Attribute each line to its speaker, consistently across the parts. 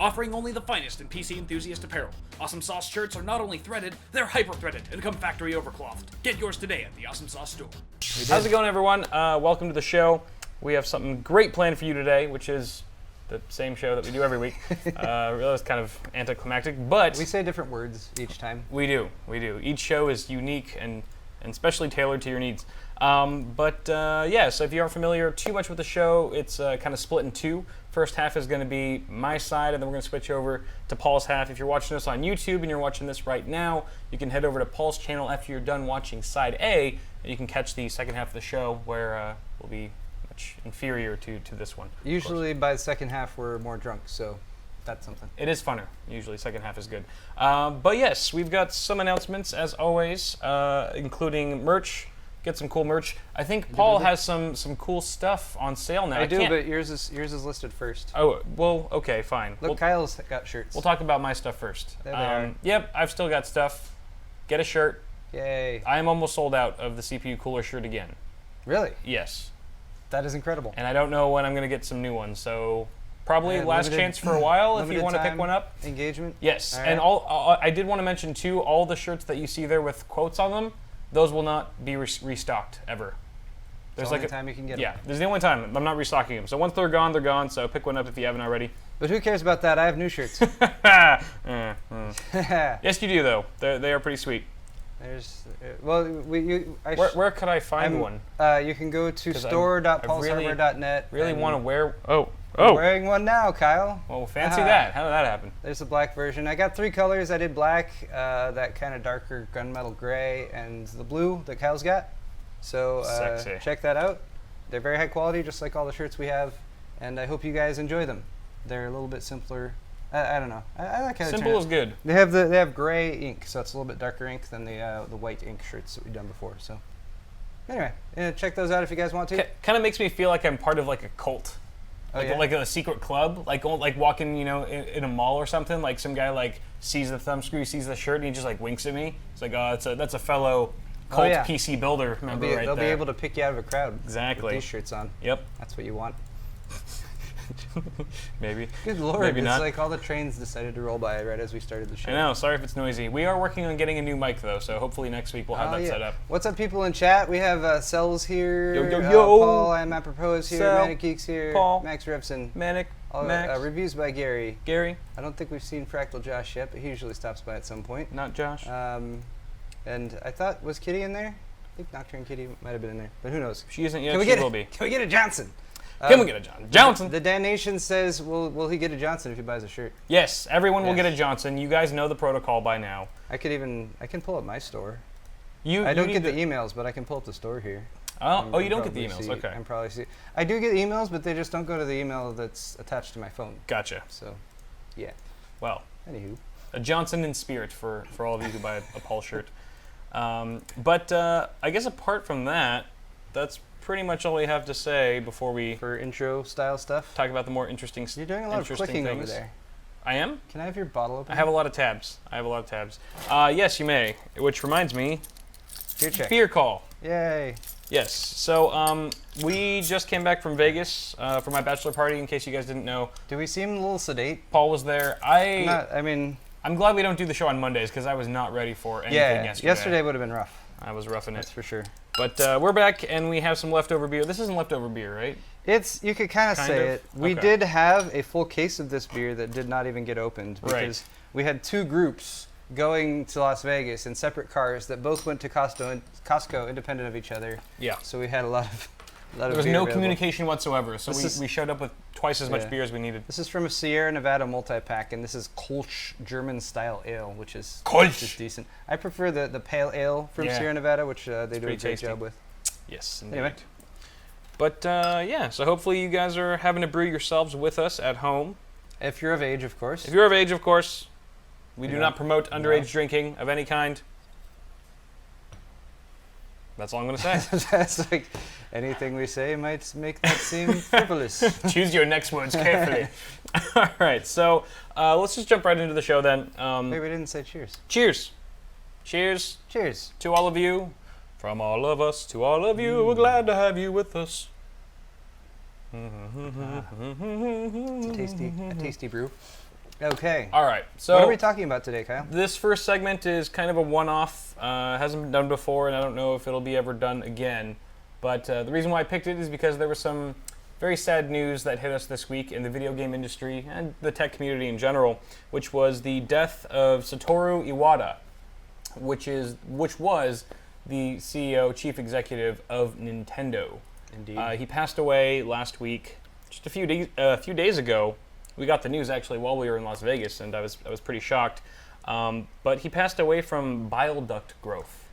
Speaker 1: offering only the finest in PC enthusiast apparel. Awesome Sauce shirts are not only threaded, they're hyper-threaded and come factory overclocked. Get yours today at the Awesome Sauce store.
Speaker 2: How's it going, everyone? Welcome to the show. We have something great planned for you today, which is the same show that we do every week. I realize it's kind of anticlimactic, but
Speaker 3: We say different words each time.
Speaker 2: we do. Each show is unique and specially tailored to your needs. Yeah, so if you aren't familiar too much with the show, it's kind of split in two. First half is going to be my side, and then we're going to switch over to Paul's half. If you're watching this on YouTube and you're watching this right now, you can head over to Paul's channel after you're done watching side A, and you can catch the second half of the show where we'll be much inferior to this one.
Speaker 3: Usually by the second half we're more drunk, so that's something.
Speaker 2: It is funner. Usually second half is good. But yes, we've got some announcements as always, including merch. Get some cool merch. I think Paul has some cool stuff on sale now.
Speaker 3: I do, but yours is listed first.
Speaker 2: Oh, well, okay, fine.
Speaker 3: Look, Kyle's got shirts.
Speaker 2: We'll talk about my stuff first.
Speaker 3: There they are.
Speaker 2: Yep, I've still got stuff. Get a shirt.
Speaker 3: Yay.
Speaker 2: I am almost sold out of the CPU Cooler shirt again.
Speaker 3: Really?
Speaker 2: Yes.
Speaker 3: That is incredible.
Speaker 2: And I don't know when I'm going to get some new ones, so probably last
Speaker 3: limited-
Speaker 2: chance for a while if you
Speaker 3: limited
Speaker 2: want to pick
Speaker 3: time
Speaker 2: one up.
Speaker 3: Engagement?
Speaker 2: Yes,
Speaker 3: All right.
Speaker 2: and I did want to mention too, all the shirts that you see there with quotes on them, those will not be restocked ever.
Speaker 3: There's the only time you can get them.
Speaker 2: Yeah, there's the only time. I'm not restocking them. So once they're gone, so pick one up if you haven't already.
Speaker 3: But who cares about that? I have new shirts.
Speaker 2: Yes, you do, though. They are pretty sweet.
Speaker 3: There's,
Speaker 2: Where could I find one?
Speaker 3: You can go to
Speaker 2: 'Cause
Speaker 3: store.paulshardware.net.
Speaker 2: Really
Speaker 3: and
Speaker 2: want to wear...
Speaker 3: I'm
Speaker 2: Oh!
Speaker 3: wearing one now, Kyle.
Speaker 2: Oh, fancy
Speaker 3: Ah.
Speaker 2: that. How did that happen?
Speaker 3: There's a black version. I got 3 colors. I did black, that kind of darker gunmetal gray, and the blue that Kyle's got. So
Speaker 2: Sexy.
Speaker 3: check that out. They're very high quality, just like all the shirts we have, and I hope you guys enjoy them. They're a little bit simpler. I don't know. I like how they turn
Speaker 2: Simple
Speaker 3: out.
Speaker 2: is good.
Speaker 3: They have gray ink, so it's a little bit darker ink than the white ink shirts that we've done before. So anyway, check those out if you guys want to.
Speaker 2: Kind of makes me feel like I'm part of like a cult.
Speaker 3: Oh,
Speaker 2: Like,
Speaker 3: yeah?
Speaker 2: like a secret club, like walking, in a mall or something. Like some guy like sees the thumbscrew, sees the shirt, and he just like winks at me. It's like, oh, that's a fellow cult
Speaker 3: yeah.
Speaker 2: PC builder member right
Speaker 3: They'll
Speaker 2: there.
Speaker 3: be able to pick you out of a crowd.
Speaker 2: Exactly.
Speaker 3: With these shirts on.
Speaker 2: Yep.
Speaker 3: That's what you want.
Speaker 2: Maybe.
Speaker 3: Good lord,
Speaker 2: Maybe
Speaker 3: it's
Speaker 2: not.
Speaker 3: like all the trains decided to roll by right as we started the show.
Speaker 2: I know. Sorry if it's noisy. We are working on getting a new mic though, so hopefully next week we'll have that set up.
Speaker 3: What's up, people in chat? We have Cells here.
Speaker 2: Yo, yo, yo.
Speaker 3: Paul, I'm at Propose here.
Speaker 2: Cell,
Speaker 3: Manic Geeks here.
Speaker 2: Paul.
Speaker 3: Max Revson.
Speaker 2: Manic, Max,
Speaker 3: Reviews by Gary.
Speaker 2: Gary,
Speaker 3: I don't think we've seen Fractal Josh yet, but he usually stops by at some point.
Speaker 2: not Josh.
Speaker 3: And I thought, was Kitty in there? I think Nocturne Kitty might have been in there, but who knows?
Speaker 2: She isn't yet.
Speaker 3: Can we
Speaker 2: She
Speaker 3: get
Speaker 2: will be.
Speaker 3: Can we get a Johnson?
Speaker 2: Can we get a John Johnson?
Speaker 3: The Dan Nation says, will he get a Johnson if he buys a shirt?
Speaker 2: Yes, everyone will
Speaker 3: Yes.
Speaker 2: get a Johnson. You guys know the protocol by now.
Speaker 3: I can pull up my store. I
Speaker 2: You
Speaker 3: don't
Speaker 2: need
Speaker 3: get the
Speaker 2: to-
Speaker 3: emails, but I can pull up the store here.
Speaker 2: Oh, you don't get the emails. Okay,
Speaker 3: I'm probably see. I do get emails, but they just don't go to the email that's attached to my phone.
Speaker 2: gotcha.
Speaker 3: So, yeah.
Speaker 2: Well,
Speaker 3: Anywho,
Speaker 2: a Johnson in spirit for all of you who buy a Paul shirt. But I guess apart from that, that's pretty much all we have to say before we
Speaker 3: for intro style stuff,
Speaker 2: talk about the more interesting
Speaker 3: you're doing a lot of
Speaker 2: interesting
Speaker 3: clicking over
Speaker 2: things.
Speaker 3: there.
Speaker 2: I am?
Speaker 3: Can I have your bottle open?
Speaker 2: I have a lot of tabs. Yes, you may. Which reminds me,
Speaker 3: Beer check.
Speaker 2: beer call.
Speaker 3: Yay.
Speaker 2: Yes. So we just came back from Vegas for my bachelor party. In case you guys didn't know,
Speaker 3: Do we seem a little sedate?
Speaker 2: Paul was there. I'm glad we don't do the show on Mondays because I was not ready for anything yesterday.
Speaker 3: yesterday would have been rough.
Speaker 2: I was roughing
Speaker 3: That's
Speaker 2: it.
Speaker 3: for sure.
Speaker 2: But we're back and we have some leftover beer. This isn't leftover beer, right?
Speaker 3: You could kind of say it. We
Speaker 2: Okay.
Speaker 3: did have a full case of this beer that did not even get opened
Speaker 2: Right.
Speaker 3: because we had 2 groups going to Las Vegas in separate cars that both went to Costco independent of each other.
Speaker 2: Yeah.
Speaker 3: So we had a lot of
Speaker 2: There was
Speaker 3: beer
Speaker 2: no
Speaker 3: available.
Speaker 2: communication whatsoever, so
Speaker 3: This is-
Speaker 2: we showed up with twice as much
Speaker 3: Yeah.
Speaker 2: beer as we needed.
Speaker 3: This is from a Sierra Nevada multi-pack, and this is Kolsch German style ale, which is
Speaker 2: Kolsch.
Speaker 3: decent. I prefer the pale ale from
Speaker 2: Yeah.
Speaker 3: Sierra Nevada, which they do a
Speaker 2: pretty
Speaker 3: great
Speaker 2: tasty.
Speaker 3: job with.
Speaker 2: Yes, indeed.
Speaker 3: Anyway.
Speaker 2: But yeah, so hopefully you guys are having a brew yourselves with us at home.
Speaker 3: If you're of age, of course.
Speaker 2: If you're of age, of course. We do
Speaker 3: Yeah.
Speaker 2: not promote underage
Speaker 3: No.
Speaker 2: drinking of any kind. That's all I'm going to say.
Speaker 3: That's like anything we say might make that seem frivolous.
Speaker 2: Choose your next words carefully. All right, so let's just jump right into the show then.
Speaker 3: Wait, we didn't say cheers.
Speaker 2: Cheers. Cheers
Speaker 3: Cheers.
Speaker 2: to all of you. From all of us to all of you, we're glad to have you with us.
Speaker 3: It's a tasty brew. Okay.
Speaker 2: All right. So
Speaker 3: What are we talking about today, Kyle?
Speaker 2: this first segment is kind of a one-off. Hasn't been done before, and I don't know if it'll be ever done again. But the reason why I picked it is because there was some very sad news that hit us this week in the video game industry and the tech community in general, which was the death of Satoru Iwata, which was the CEO, chief executive of Nintendo.
Speaker 3: Indeed.
Speaker 2: He passed away last week, just a few days ago. We got the news actually while we were in Las Vegas, and I was pretty shocked. But he passed away from bile duct growth.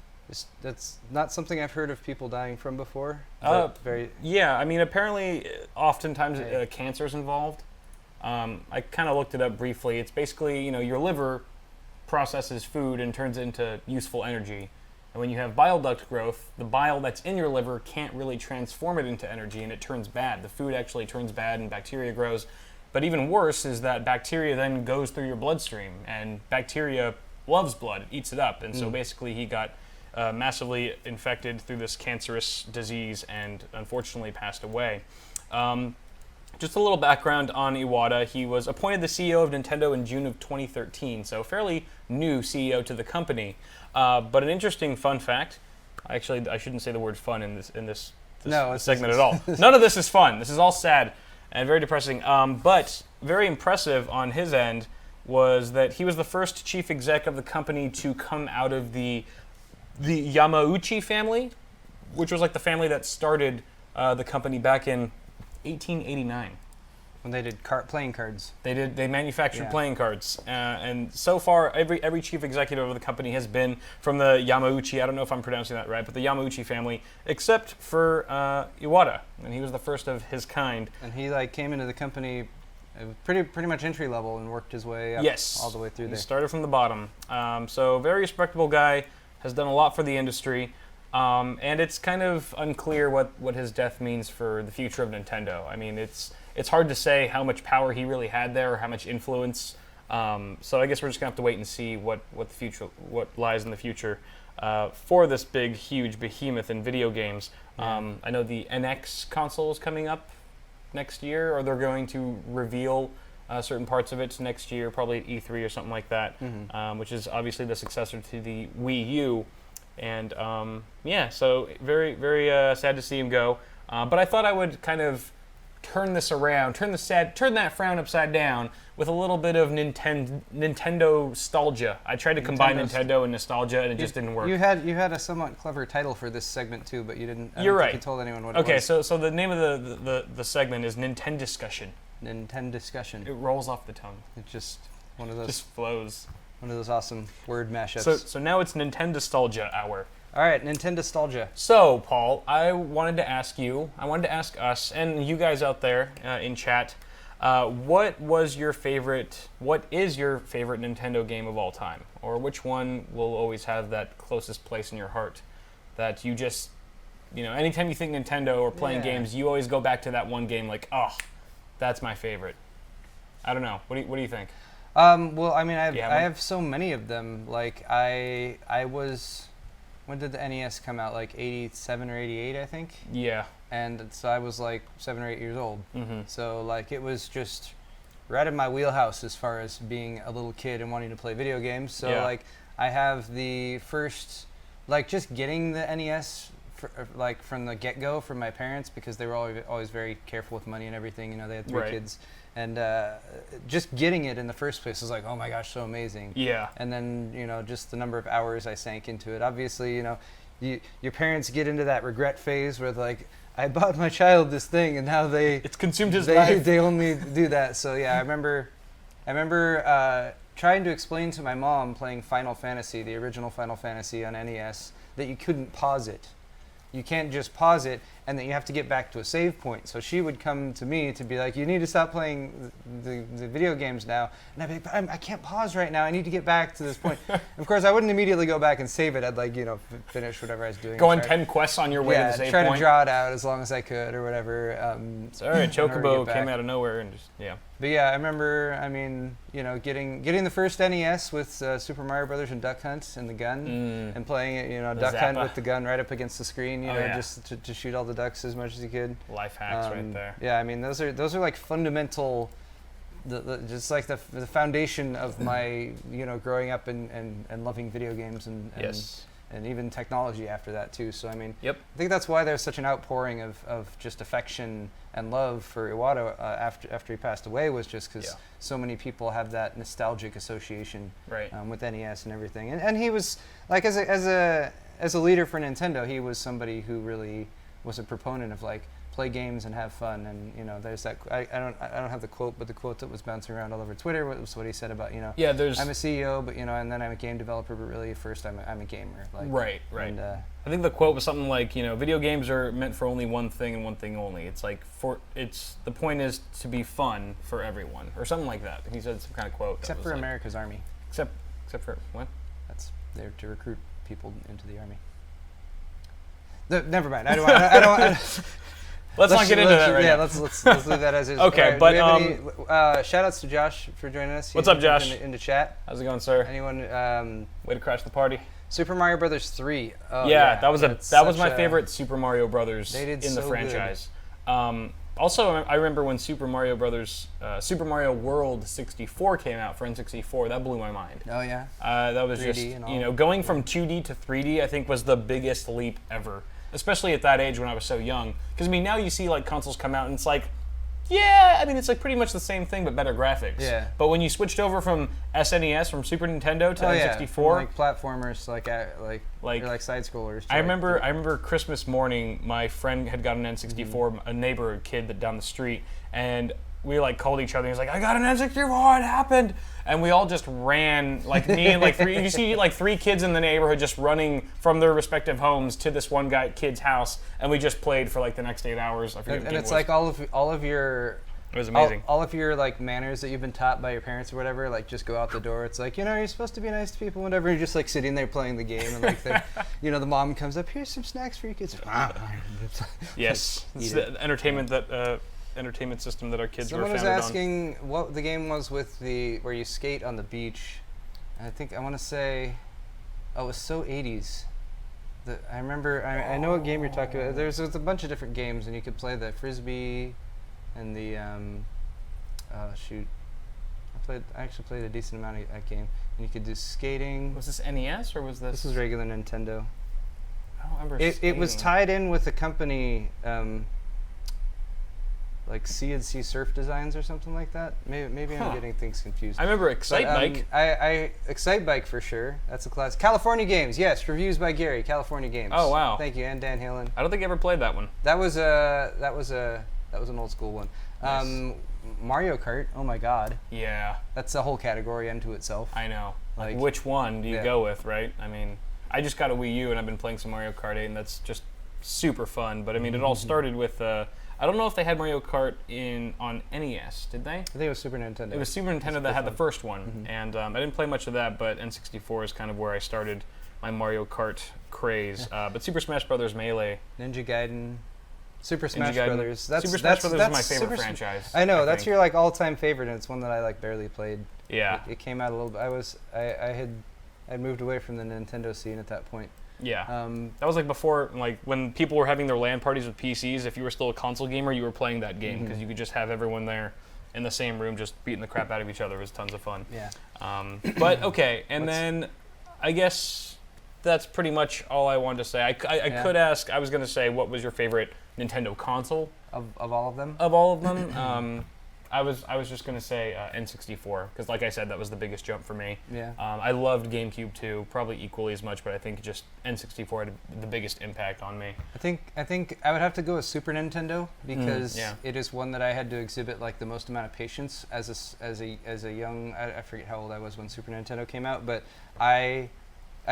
Speaker 3: That's not something I've heard of people dying from before.
Speaker 2: Yeah, I mean, apparently, oftentimes
Speaker 3: Hey.
Speaker 2: cancer's involved. I kind of looked it up briefly. It's basically, your liver processes food and turns it into useful energy. And when you have bile duct growth, the bile that's in your liver can't really transform it into energy, and it turns bad. The food actually turns bad, and bacteria grows. But even worse is that bacteria then goes through your bloodstream, and bacteria loves blood, it eats it up. And so basically he got massively infected through this cancerous disease and unfortunately passed away. Just a little background on Iwata. He was appointed the CEO of Nintendo in June of 2013, so fairly new CEO to the company. But an interesting fun fact, actually I shouldn't say the word fun in this segment at all. None of this is fun. This is all sad and very depressing. But very impressive on his end was that he was the first chief exec of the company to come out of the Yamauchi family, which was like the family that started the company back in 1889.
Speaker 3: When they did playing cards.
Speaker 2: They manufactured
Speaker 3: Yeah.
Speaker 2: playing cards, and so far every chief executive of the company has been from the Yamauchi. I don't know if I'm pronouncing that right, but the Yamauchi family, except for Iwata, and he was the first of his kind.
Speaker 3: And he came into the company pretty much entry level and worked his way up
Speaker 2: Yes,
Speaker 3: all the way through
Speaker 2: he
Speaker 3: there.
Speaker 2: started from the bottom. So very respectable guy, has done a lot for the industry. And it's kind of unclear what his death means for the future of Nintendo. I mean, it's hard to say how much power he really had there or how much influence. So I guess we're just gonna have to wait and see what lies in the future for this big, huge behemoth in video games. I know the NX console is coming up next year, or they're going to reveal certain parts of it next year, probably at E3 or something like that, which is obviously the successor to the Wii U. And so very, very sad to see him go. But I thought I would kind of turn this around, turn that frown upside down with a little bit of Nintendo nostalgia. I tried to combine Nintendo and nostalgia, and it just didn't work.
Speaker 3: You had a somewhat clever title for this segment too, but you didn't. I
Speaker 2: You're
Speaker 3: don't
Speaker 2: right.
Speaker 3: think you told anyone what it
Speaker 2: Okay,
Speaker 3: was.
Speaker 2: so the name of the segment is Nintendo Discussion.
Speaker 3: Nintendo discussion.
Speaker 2: It rolls off the tongue.
Speaker 3: It's just one of those
Speaker 2: Just flows.
Speaker 3: awesome word mashups.
Speaker 2: So now it's Nintendo Nostalgia Hour.
Speaker 3: All right, Nintendo nostalgia.
Speaker 2: So, Paul, I wanted to ask us, and you guys out there in chat, what is your favorite Nintendo game of all time? Or which one will always have that closest place in your heart that you just, anytime you think Nintendo or playing
Speaker 3: Yeah.
Speaker 2: games, you always go back to that one game like, oh, that's my favorite. I don't know. What do you think?
Speaker 3: Well, I mean, I
Speaker 2: Yeah,
Speaker 3: have so many of them. Like, I was, when did the NES come out? Like 87 or 88, I think.
Speaker 2: Yeah.
Speaker 3: And so I was like 7 or 8 years old.
Speaker 2: Mm-hmm.
Speaker 3: So like it was just right in my wheelhouse as far as being a little kid and wanting to play video games. So
Speaker 2: Yeah.
Speaker 3: like I have the first, like just getting the NES like from the get-go from my parents, because they were always very careful with money and everything. They had 3
Speaker 2: Right.
Speaker 3: kids. And just getting it in the first place was like, oh my gosh, so amazing.
Speaker 2: Yeah.
Speaker 3: And then, just the number of hours I sank into it. Obviously, your parents get into that regret phase where they're like, I bought my child this thing and now
Speaker 2: It's consumed his life.
Speaker 3: they only do that. So yeah, I remember trying to explain to my mom playing Final Fantasy, the original Final Fantasy on NES, that you couldn't pause it. You can't just pause it, and then you have to get back to a save point. So she would come to me to be like, you need to stop playing the video games now. And I'd be like, but I can't pause right now. I need to get back to this point. Of course, I wouldn't immediately go back and save it. I'd finish whatever I was doing.
Speaker 2: Go on 10 quests on your way to the save
Speaker 3: try
Speaker 2: point.
Speaker 3: to draw it out as long as I could or whatever.
Speaker 2: Sorry,
Speaker 3: in order to
Speaker 2: Chocobo
Speaker 3: get
Speaker 2: came
Speaker 3: back.
Speaker 2: out of nowhere and just, yeah.
Speaker 3: But yeah, I remember, getting the first NES with Super Mario Brothers and Duck Hunt and the gun, and playing it,
Speaker 2: The
Speaker 3: Duck Hunt
Speaker 2: Zappa.
Speaker 3: with the gun right up against the screen,
Speaker 2: Oh, yeah.
Speaker 3: just to shoot all the ducks as much as you could.
Speaker 2: Life hacks right there.
Speaker 3: Yeah, I mean, those are like fundamental just like the foundation of my growing up and loving video games and even technology after that too. So I mean,
Speaker 2: Yep.
Speaker 3: I think that's why there's such an outpouring of just affection and love for Iwata after he passed away, was just because
Speaker 2: Yeah.
Speaker 3: so many people have that nostalgic association
Speaker 2: Right.
Speaker 3: with NES and everything. And he was like as a leader for Nintendo, he was somebody who really was a proponent of like play games and have fun. And there's that I don't have the quote, but the quote that was bouncing around all over Twitter was what he said about
Speaker 2: Yeah, there's
Speaker 3: I'm a CEO, but and then I'm a game developer, but really first I'm a gamer. Like,
Speaker 2: right.
Speaker 3: And,
Speaker 2: I think the quote was something like, video games are meant for only one thing and one thing only. It's like the point is to be fun for everyone, or something like that. He said some kind of quote.
Speaker 3: except
Speaker 2: that
Speaker 3: for
Speaker 2: was like,
Speaker 3: America's Army.
Speaker 2: Except for what?
Speaker 3: That's there to recruit people into the army. Never mind. I don't.
Speaker 2: Let's not get into that right
Speaker 3: yeah,
Speaker 2: now.
Speaker 3: let's leave that as is.
Speaker 2: Okay,
Speaker 3: All right, do we have any, shout outs to Josh for joining us.
Speaker 2: What's up, Josh?
Speaker 3: In the chat.
Speaker 2: How's it going, sir?
Speaker 3: Anyone?
Speaker 2: Way to crash the party.
Speaker 3: Super Mario Brothers 3. Oh,
Speaker 2: Yeah, that was my
Speaker 3: such
Speaker 2: favorite Super Mario Brothers
Speaker 3: They did
Speaker 2: in the
Speaker 3: so
Speaker 2: franchise. Also, I remember when Super Mario Brothers, Super Mario World 64 came out for N64. That blew my mind.
Speaker 3: Oh yeah.
Speaker 2: That was
Speaker 3: 3D
Speaker 2: just,
Speaker 3: and all.
Speaker 2: going from 2D to 3D, I think was the biggest leap ever. Especially at that age when I was so young. Because, now you see, like, consoles come out and it's like, yeah, it's like pretty much the same thing but better graphics.
Speaker 3: Yeah.
Speaker 2: But when you switched over from SNES, from Super Nintendo to N64...
Speaker 3: From, like platformers, like side scrollers.
Speaker 2: I remember Christmas morning, my friend had got an N64, a neighbor kid down the street, and we called each other. He was like, "I got an N64, it happened!" And we all just ran, me and you see three kids in the neighborhood just running from their respective homes to this one kid's house, and we just played for the next 8 hours. I forget what
Speaker 3: And
Speaker 2: game
Speaker 3: it's
Speaker 2: it was.
Speaker 3: like all of your.
Speaker 2: It was amazing.
Speaker 3: All of your manners that you've been taught by your parents or whatever, just go out the door. It's like, you're supposed to be nice to people, whatever. You're just sitting there playing the game, and the mom comes up, here's some snacks for you kids.
Speaker 2: Yes, it's the entertainment system that our kids
Speaker 3: Someone
Speaker 2: were
Speaker 3: was
Speaker 2: founded
Speaker 3: asking what the game was with where you skate on the beach. And I want to say, it was so 80s. I remember, I know what game you're talking about. There's a bunch of different games, and you could play the frisbee and the shoot. I actually played a decent amount of that game, and you could do skating.
Speaker 2: Was this NES or was this?
Speaker 3: This was regular Nintendo.
Speaker 2: I don't remember.
Speaker 3: It was tied in with a company. Like C&C Surf Designs or something like that. Maybe I'm getting things confused.
Speaker 2: I remember Excite Bike.
Speaker 3: I Excite Bike for sure. That's a class. California Games, yes. Reviews by Gary. California Games.
Speaker 2: Oh wow.
Speaker 3: Thank you, and Dan Halen.
Speaker 2: I don't think I ever played that one.
Speaker 3: That was an old school one.
Speaker 2: Nice.
Speaker 3: Mario Kart. Oh my God.
Speaker 2: Yeah.
Speaker 3: That's a whole category unto itself.
Speaker 2: I know. Which one do you go with, right? I just got a Wii U and I've been playing some Mario Kart 8, and that's just super fun. But it all started with. I don't know if they had Mario Kart on NES, did they?
Speaker 3: I think it was Super Nintendo.
Speaker 2: It was Super Nintendo that had the first one, and I didn't play much of that, but N64 is kind of where I started my Mario Kart craze. But Super Smash Bros. Melee.
Speaker 3: Ninja Gaiden. Super Smash
Speaker 2: Gaiden.
Speaker 3: Brothers.
Speaker 2: Super Smash Brothers is my favorite franchise.
Speaker 3: I know,
Speaker 2: I
Speaker 3: that's
Speaker 2: think.
Speaker 3: your all-time favorite, and it's one that I barely played.
Speaker 2: Yeah.
Speaker 3: It came out a little bit. I moved away from the Nintendo scene at that point.
Speaker 2: Yeah. That was before, when people were having their LAN parties with PCs. If you were still a console gamer, you were playing that game because you could just have everyone there in the same room just beating the crap out of each other. It was tons of fun.
Speaker 3: Yeah.
Speaker 2: But okay, and then I guess that's pretty much all I wanted to say. I could ask. I was going to say, what was your favorite Nintendo console
Speaker 3: of all of them?
Speaker 2: Of all of them. I was just gonna say N64 because, like I said, that was the biggest jump for me.
Speaker 3: Yeah.
Speaker 2: I loved GameCube too, probably equally as much, but I think just N64 had the biggest impact on me.
Speaker 3: I think I would have to go with Super Nintendo because
Speaker 2: yeah.
Speaker 3: it is one that I had to exhibit the most amount of patience as a young. I forget how old I was when Super Nintendo came out, but I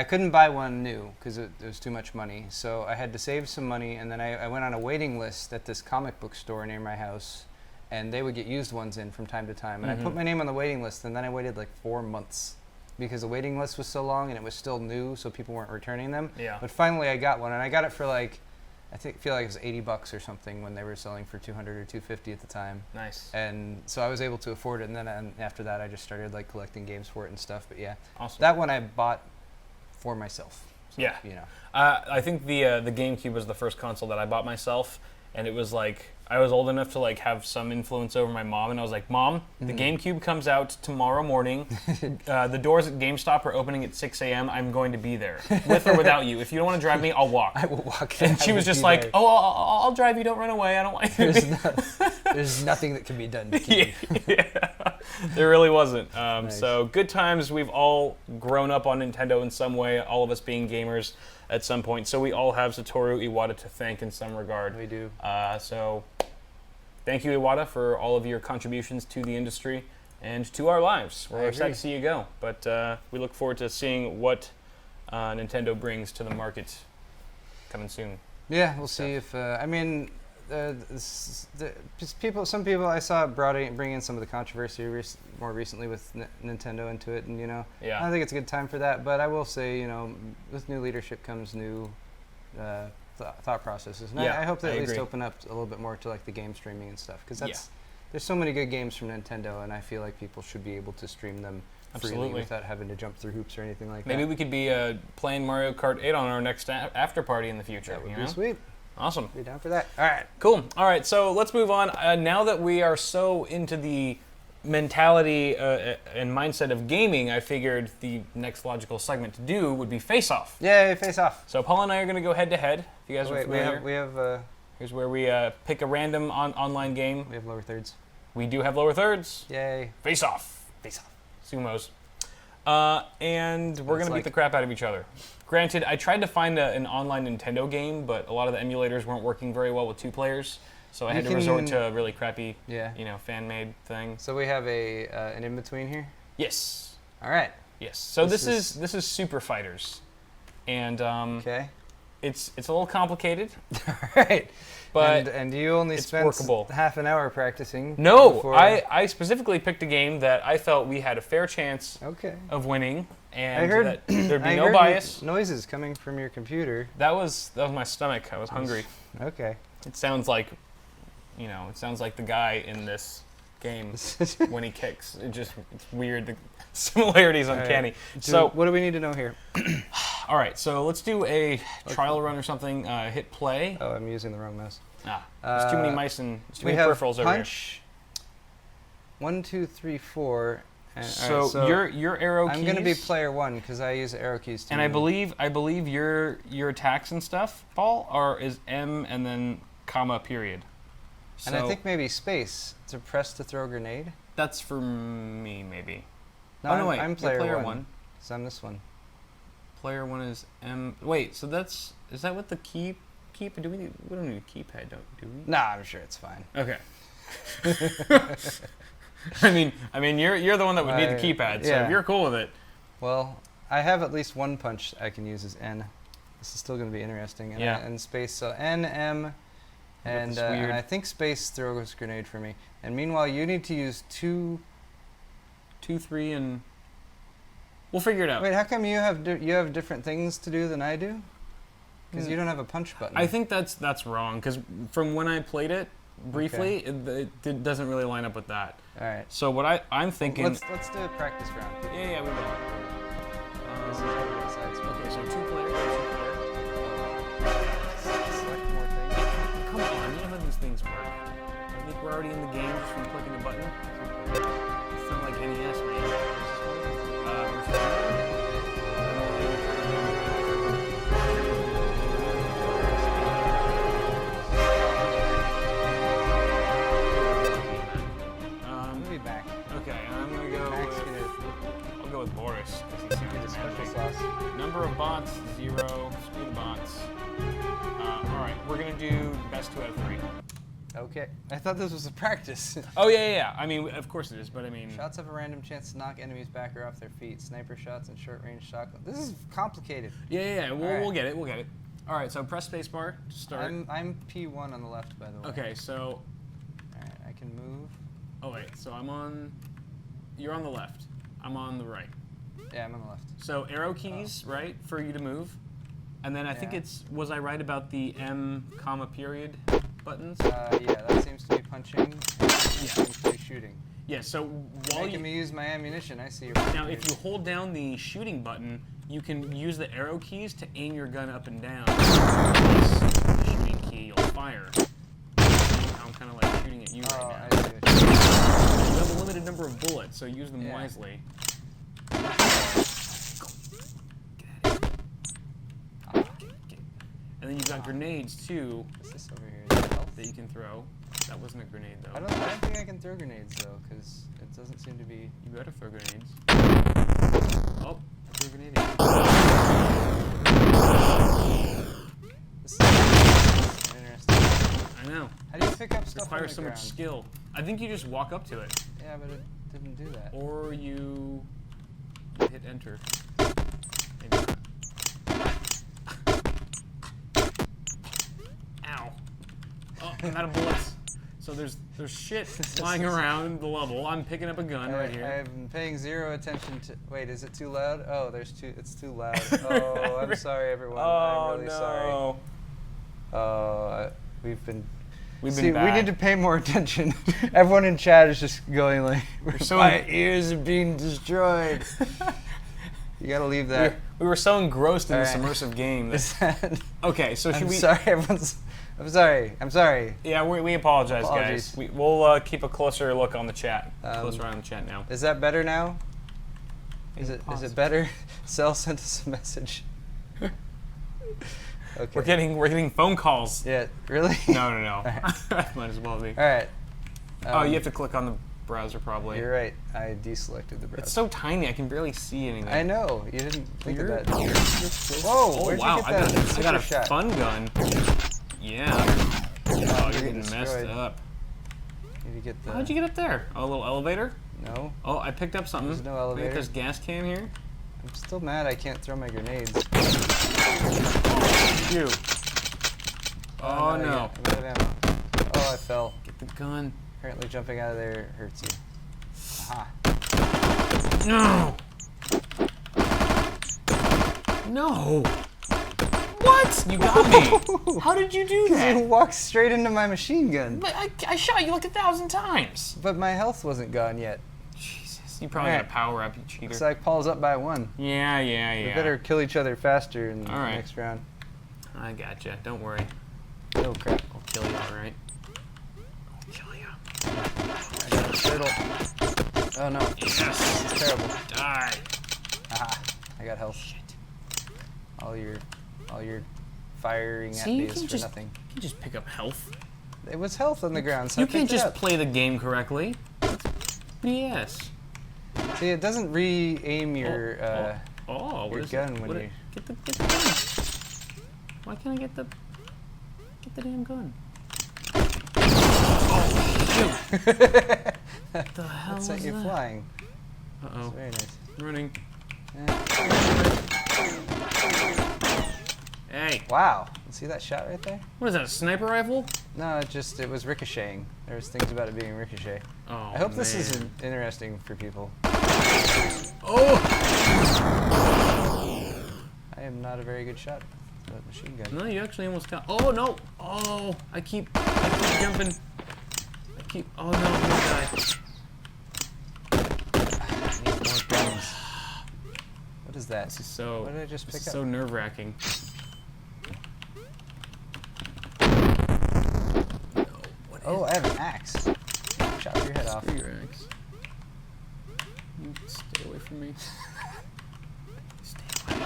Speaker 3: couldn't buy one new because it was too much money. So I had to save some money, and then I went on a waiting list at this comic book store near my house. And they would get used ones in from time to time. And I put my name on the waiting list, and then I waited 4 months because the waiting list was so long and it was still new, so people weren't returning them.
Speaker 2: Yeah.
Speaker 3: But finally I got one, and I got it for feel like it was $80 or something when they were selling for $200 or $250 at the time.
Speaker 2: Nice.
Speaker 3: And so I was able to afford it, and then after that I just started collecting games for it and stuff. But yeah,
Speaker 2: awesome.
Speaker 3: That one I bought for myself. So,
Speaker 2: yeah. I think the GameCube was the first console that I bought myself. And it was I was old enough to like have some influence over my mom, and I was like, Mom, the GameCube comes out tomorrow morning. The doors at GameStop are opening at 6 a.m. I'm going to be there, with or without you. If you don't want to drive me, I'll walk.
Speaker 3: I will walk.
Speaker 2: And she was just like,
Speaker 3: there.
Speaker 2: "Oh, I'll drive you. Don't run away. I don't want you."
Speaker 3: There's nothing that can be done to keep you.
Speaker 2: Yeah, there really wasn't.
Speaker 3: Nice.
Speaker 2: So good times. We've all grown up on Nintendo in some way. All of us being gamers at some point. So we all have Satoru Iwata to thank in some regard.
Speaker 3: We do.
Speaker 2: So thank you, Iwata, for all of your contributions to the industry and to our lives. We're excited
Speaker 3: agree.
Speaker 2: to see you go. But we look forward to seeing what Nintendo brings to the market coming soon.
Speaker 3: Yeah, we'll see if I mean, some people I saw bring in some of the controversy more recently with Nintendo into it, and
Speaker 2: Yeah.
Speaker 3: I think it's a good time for that. But I will say, with new leadership comes new thought processes, and
Speaker 2: Yeah,
Speaker 3: I hope they
Speaker 2: I
Speaker 3: at least
Speaker 2: agree.
Speaker 3: open up a little bit more to like the game streaming and stuff, because
Speaker 2: Yeah.
Speaker 3: there's so many good games from Nintendo, and I feel like people should be able to stream them freely
Speaker 2: Absolutely.
Speaker 3: without having to jump through hoops or anything like
Speaker 2: Maybe
Speaker 3: that.
Speaker 2: we could be playing Mario Kart 8 on our next after party in the future.
Speaker 3: That would
Speaker 2: you
Speaker 3: be
Speaker 2: know?
Speaker 3: sweet.
Speaker 2: Awesome.
Speaker 3: Be down for that. All right.
Speaker 2: Cool. All right, so let's move on. Now that we are so into the mentality and mindset of gaming, I figured the next logical segment to do would be Face Off.
Speaker 3: Yay! Face off.
Speaker 2: So Paul and I are going to go head to head. If you guys are
Speaker 3: Wait,
Speaker 2: familiar,
Speaker 3: we have
Speaker 2: here's where we pick a random online game.
Speaker 3: lower thirds.
Speaker 2: We do have lower thirds.
Speaker 3: Yay!
Speaker 2: Face Off.
Speaker 3: Face off.
Speaker 2: Sumos. And we're
Speaker 3: It's
Speaker 2: going to
Speaker 3: like-
Speaker 2: beat the crap out of each other. Granted, I tried to find an online Nintendo game, but a lot of the emulators weren't working very well with 2 players. So I had to resort to a really crappy,
Speaker 3: Yeah.
Speaker 2: fan-made thing.
Speaker 3: So we have an in between here.
Speaker 2: Yes.
Speaker 3: All right.
Speaker 2: Yes. So
Speaker 3: This
Speaker 2: this is Super Fighters. And
Speaker 3: Okay.
Speaker 2: it's a little complicated,
Speaker 3: All right.
Speaker 2: but
Speaker 3: and you only
Speaker 2: it's
Speaker 3: spent
Speaker 2: workable.
Speaker 3: half an hour practicing.
Speaker 2: no,
Speaker 3: before-
Speaker 2: I specifically picked a game that I felt we had a fair chance
Speaker 3: Okay.
Speaker 2: of winning, and
Speaker 3: I heard
Speaker 2: that there'd be
Speaker 3: I
Speaker 2: no
Speaker 3: heard
Speaker 2: bias.
Speaker 3: noises coming from your computer.
Speaker 2: That was my stomach. I was hungry.
Speaker 3: Okay.
Speaker 2: It sounds like, the guy in this game when he kicks. It's weird. The similarity's
Speaker 3: All right.
Speaker 2: uncanny.
Speaker 3: So
Speaker 2: So,
Speaker 3: what do we need to know here?
Speaker 2: all right. So let's do a trial run or something. Hit play.
Speaker 3: Oh, I'm using the wrong mouse.
Speaker 2: There's too many mice and there's too
Speaker 3: We
Speaker 2: many
Speaker 3: have
Speaker 2: peripherals over here.
Speaker 3: punch. 1, 2, 3, 4. And,
Speaker 2: So,
Speaker 3: all right,
Speaker 2: your arrow keys.
Speaker 3: I'm gonna be player 1 because I use arrow keys too.
Speaker 2: And I believe your attacks and stuff, Paul, is M and then comma period.
Speaker 3: And I
Speaker 2: So
Speaker 3: think maybe space to press to throw a grenade.
Speaker 2: that's for me maybe.
Speaker 3: No,
Speaker 2: oh no, wait.
Speaker 3: I'm
Speaker 2: you're
Speaker 3: player,
Speaker 2: one.
Speaker 3: 1. So I'm this one.
Speaker 2: Player 1 is M. Wait, so is that what the key? We don't need a keypad, do we?
Speaker 3: Nah, I'm sure it's fine.
Speaker 2: Okay. I mean, you're the one that would need the keypad, so
Speaker 3: yeah.
Speaker 2: if you're cool with it.
Speaker 3: Well, I have at least one punch I can use as N. This is still going to be interesting. And,
Speaker 2: Yeah.
Speaker 3: and space, so N, M, and,
Speaker 2: this
Speaker 3: and
Speaker 2: weird-
Speaker 3: I think space throws grenade for me. And meanwhile, you need to use 2.
Speaker 2: 2, 3, and we'll figure it out.
Speaker 3: Wait, how come you have different things to do than I do? Because you don't have a punch button.
Speaker 2: I think that's wrong because from when I played it briefly, it doesn't really line up with that.
Speaker 3: All right.
Speaker 2: So what I'm thinking.
Speaker 3: Let's do a practice round.
Speaker 2: Yeah, we will.
Speaker 3: This is everybody sides.
Speaker 2: Okay, so 2 players.
Speaker 3: Select more things.
Speaker 2: Come on, you know how these things work. I think we're already in the game just from clicking the button. It's not like NES, man.
Speaker 3: I'm gonna be back.
Speaker 2: Okay, and I'm gonna go.
Speaker 3: Max gonna
Speaker 2: I'll go with Boris because he
Speaker 3: get a
Speaker 2: sounds
Speaker 3: special
Speaker 2: magic.
Speaker 3: sauce.
Speaker 2: Number of bots 0. Screw the bots. All right, we're gonna do best 2 out of 3.
Speaker 3: Okay. I thought this was a practice.
Speaker 2: Oh yeah. I mean, of course it is, but I mean.
Speaker 3: Shots have a random chance to knock enemies back or off their feet. Sniper shots and short-range shotgun. This is complicated.
Speaker 2: Yeah. We'll
Speaker 3: Alright.
Speaker 2: get it. We'll get it. All right, so press spacebar to start.
Speaker 3: I'm P1 on the left, by the way.
Speaker 2: Okay, so.
Speaker 3: All right, I can move.
Speaker 2: Oh wait, so I'm on. You're on the left. I'm on the right.
Speaker 3: Yeah, I'm on the left.
Speaker 2: So arrow keys, right, for you to move, and then I think
Speaker 3: Yeah.
Speaker 2: it's. Was I right about the M, comma period buttons?
Speaker 3: Yeah, that seems to be punching. And that seems to be shooting.
Speaker 2: Yeah. So while
Speaker 3: Making
Speaker 2: you
Speaker 3: me use my ammunition. I see.
Speaker 2: now, if you hold down the shooting button, you can use the arrow keys to aim your gun up and down. This shooting key, you'll fire. How kind of like shooting at you
Speaker 3: Oh,
Speaker 2: right
Speaker 3: I
Speaker 2: now.
Speaker 3: see what you mean.
Speaker 2: You have a limited number of bullets, so use them
Speaker 3: Yeah.
Speaker 2: wisely. And then you've got grenades too
Speaker 3: What's this over here? Is it health?
Speaker 2: that you can throw. That wasn't a grenade though.
Speaker 3: I don't think I can throw grenades though, because it doesn't seem to be.
Speaker 2: You better throw grenades. Oh, I threw a grenade.
Speaker 3: This is interesting.
Speaker 2: I know.
Speaker 3: How do you pick up
Speaker 2: It
Speaker 3: stuff on
Speaker 2: requires
Speaker 3: the
Speaker 2: so
Speaker 3: ground?
Speaker 2: much skill. I think you just walk up to it,
Speaker 3: Yeah, but it didn't do that.
Speaker 2: or you hit enter. Maybe not. Ow. Oh, I'm out of bullets. So there's shit flying around the level. I'm picking up a gun right here.
Speaker 3: I'm paying zero attention to. Wait, is it too loud? Oh, it's too loud. Oh, I'm sorry, everyone. I'm really sorry. We've been.
Speaker 2: We've
Speaker 3: See,
Speaker 2: been bad.
Speaker 3: we need to pay more attention. Everyone in chat is just going like,
Speaker 2: so
Speaker 3: "My ears are being destroyed." You gotta leave that.
Speaker 2: We were so engrossed in this
Speaker 3: Alright.
Speaker 2: immersive game. That,
Speaker 3: Is that?
Speaker 2: okay, so should
Speaker 3: I'm
Speaker 2: we?
Speaker 3: sorry, everyone's. I'm sorry. I'm sorry.
Speaker 2: Yeah, we apologize,
Speaker 3: Apologies.
Speaker 2: guys. We'll keep a closer look on the chat. Closer eye on the chat now.
Speaker 3: Is that better now? Is it
Speaker 2: Possible.
Speaker 3: better? Cell sent us a message. Okay.
Speaker 2: We're getting phone calls.
Speaker 3: Yeah. Really?
Speaker 2: No. Might as well be.
Speaker 3: All right.
Speaker 2: Oh, you have to click on the browser probably.
Speaker 3: You're right. I deselected the browser.
Speaker 2: It's so tiny, I can barely see anything.
Speaker 3: I know. You didn't think of that.
Speaker 2: You're
Speaker 3: Whoa!
Speaker 2: Oh
Speaker 3: Where'd
Speaker 2: wow!
Speaker 3: you get that?
Speaker 2: I got a
Speaker 3: Super shot?
Speaker 2: fun gun. Yeah. Oh, you're getting messed
Speaker 3: destroyed.
Speaker 2: up.
Speaker 3: Need to get the.
Speaker 2: How'd you get up there? Oh, a little elevator?
Speaker 3: No.
Speaker 2: Oh, I picked up something.
Speaker 3: There's no
Speaker 2: Can I
Speaker 3: elevator.
Speaker 2: get this gas can here?
Speaker 3: I'm still mad I can't throw my grenades.
Speaker 2: Shoot. Oh
Speaker 3: no,
Speaker 2: no.
Speaker 3: I'm out of ammo. Oh, I fell.
Speaker 2: Get the gun.
Speaker 3: Apparently jumping out of there hurts you. Aha.
Speaker 2: No. No. What? You got me. How did you do
Speaker 3: You
Speaker 2: that?
Speaker 3: walked straight into my machine gun.
Speaker 2: But I shot you like 1,000 times.
Speaker 3: But my health wasn't gone yet.
Speaker 2: Jesus. You probably
Speaker 3: Alright.
Speaker 2: got a power up, you cheater.
Speaker 3: Looks like Paul's up by 1.
Speaker 2: Yeah.
Speaker 3: We better kill each other faster in the
Speaker 2: Alright.
Speaker 3: next round.
Speaker 2: I gotcha. Don't worry.
Speaker 3: Oh crap.
Speaker 2: I'll kill you, alright? I'll kill you.
Speaker 3: I got a turtle. Oh no.
Speaker 2: Yes.
Speaker 3: It's terrible.
Speaker 2: Die.
Speaker 3: Aha. I got health.
Speaker 2: Shit.
Speaker 3: All your firing at
Speaker 2: See,
Speaker 3: me
Speaker 2: you
Speaker 3: is
Speaker 2: can
Speaker 3: for
Speaker 2: just
Speaker 3: nothing.
Speaker 2: you can just pick up health.
Speaker 3: It was health on the ground, so
Speaker 2: You
Speaker 3: I
Speaker 2: can't
Speaker 3: picked it
Speaker 2: just
Speaker 3: up.
Speaker 2: play the game correctly. That's BS.
Speaker 3: See, it doesn't re-aim your.
Speaker 2: Oh, what
Speaker 3: your
Speaker 2: is
Speaker 3: gun
Speaker 2: it?
Speaker 3: when
Speaker 2: What
Speaker 3: you-
Speaker 2: get the gun. Why can't I get the damn gun? Oh, shoot. The hell
Speaker 3: That
Speaker 2: was
Speaker 3: sent you
Speaker 2: that?
Speaker 3: flying.
Speaker 2: Uh-oh.
Speaker 3: Very nice.
Speaker 2: Running.
Speaker 3: Yeah.
Speaker 2: Hey,
Speaker 3: Wow. See that shot right there?
Speaker 2: what is that, a sniper rifle?
Speaker 3: No, it was ricocheting. There was things about it being ricochet.
Speaker 2: Oh,
Speaker 3: I hope this
Speaker 2: man.
Speaker 3: is interesting for people.
Speaker 2: Oh!
Speaker 3: I am not a very good shot with a machine gun.
Speaker 2: No, you actually almost got. Oh no! Oh, I keep jumping. Oh no, I'm gonna die.
Speaker 3: I need more guns. What is that?
Speaker 2: This is so.
Speaker 3: What did I just
Speaker 2: This
Speaker 3: pick
Speaker 2: is
Speaker 3: up?
Speaker 2: so nerve-wracking. No, what
Speaker 3: Oh, I have an axe. Chop your head off.
Speaker 2: your axe? You stay away from me. Stay away.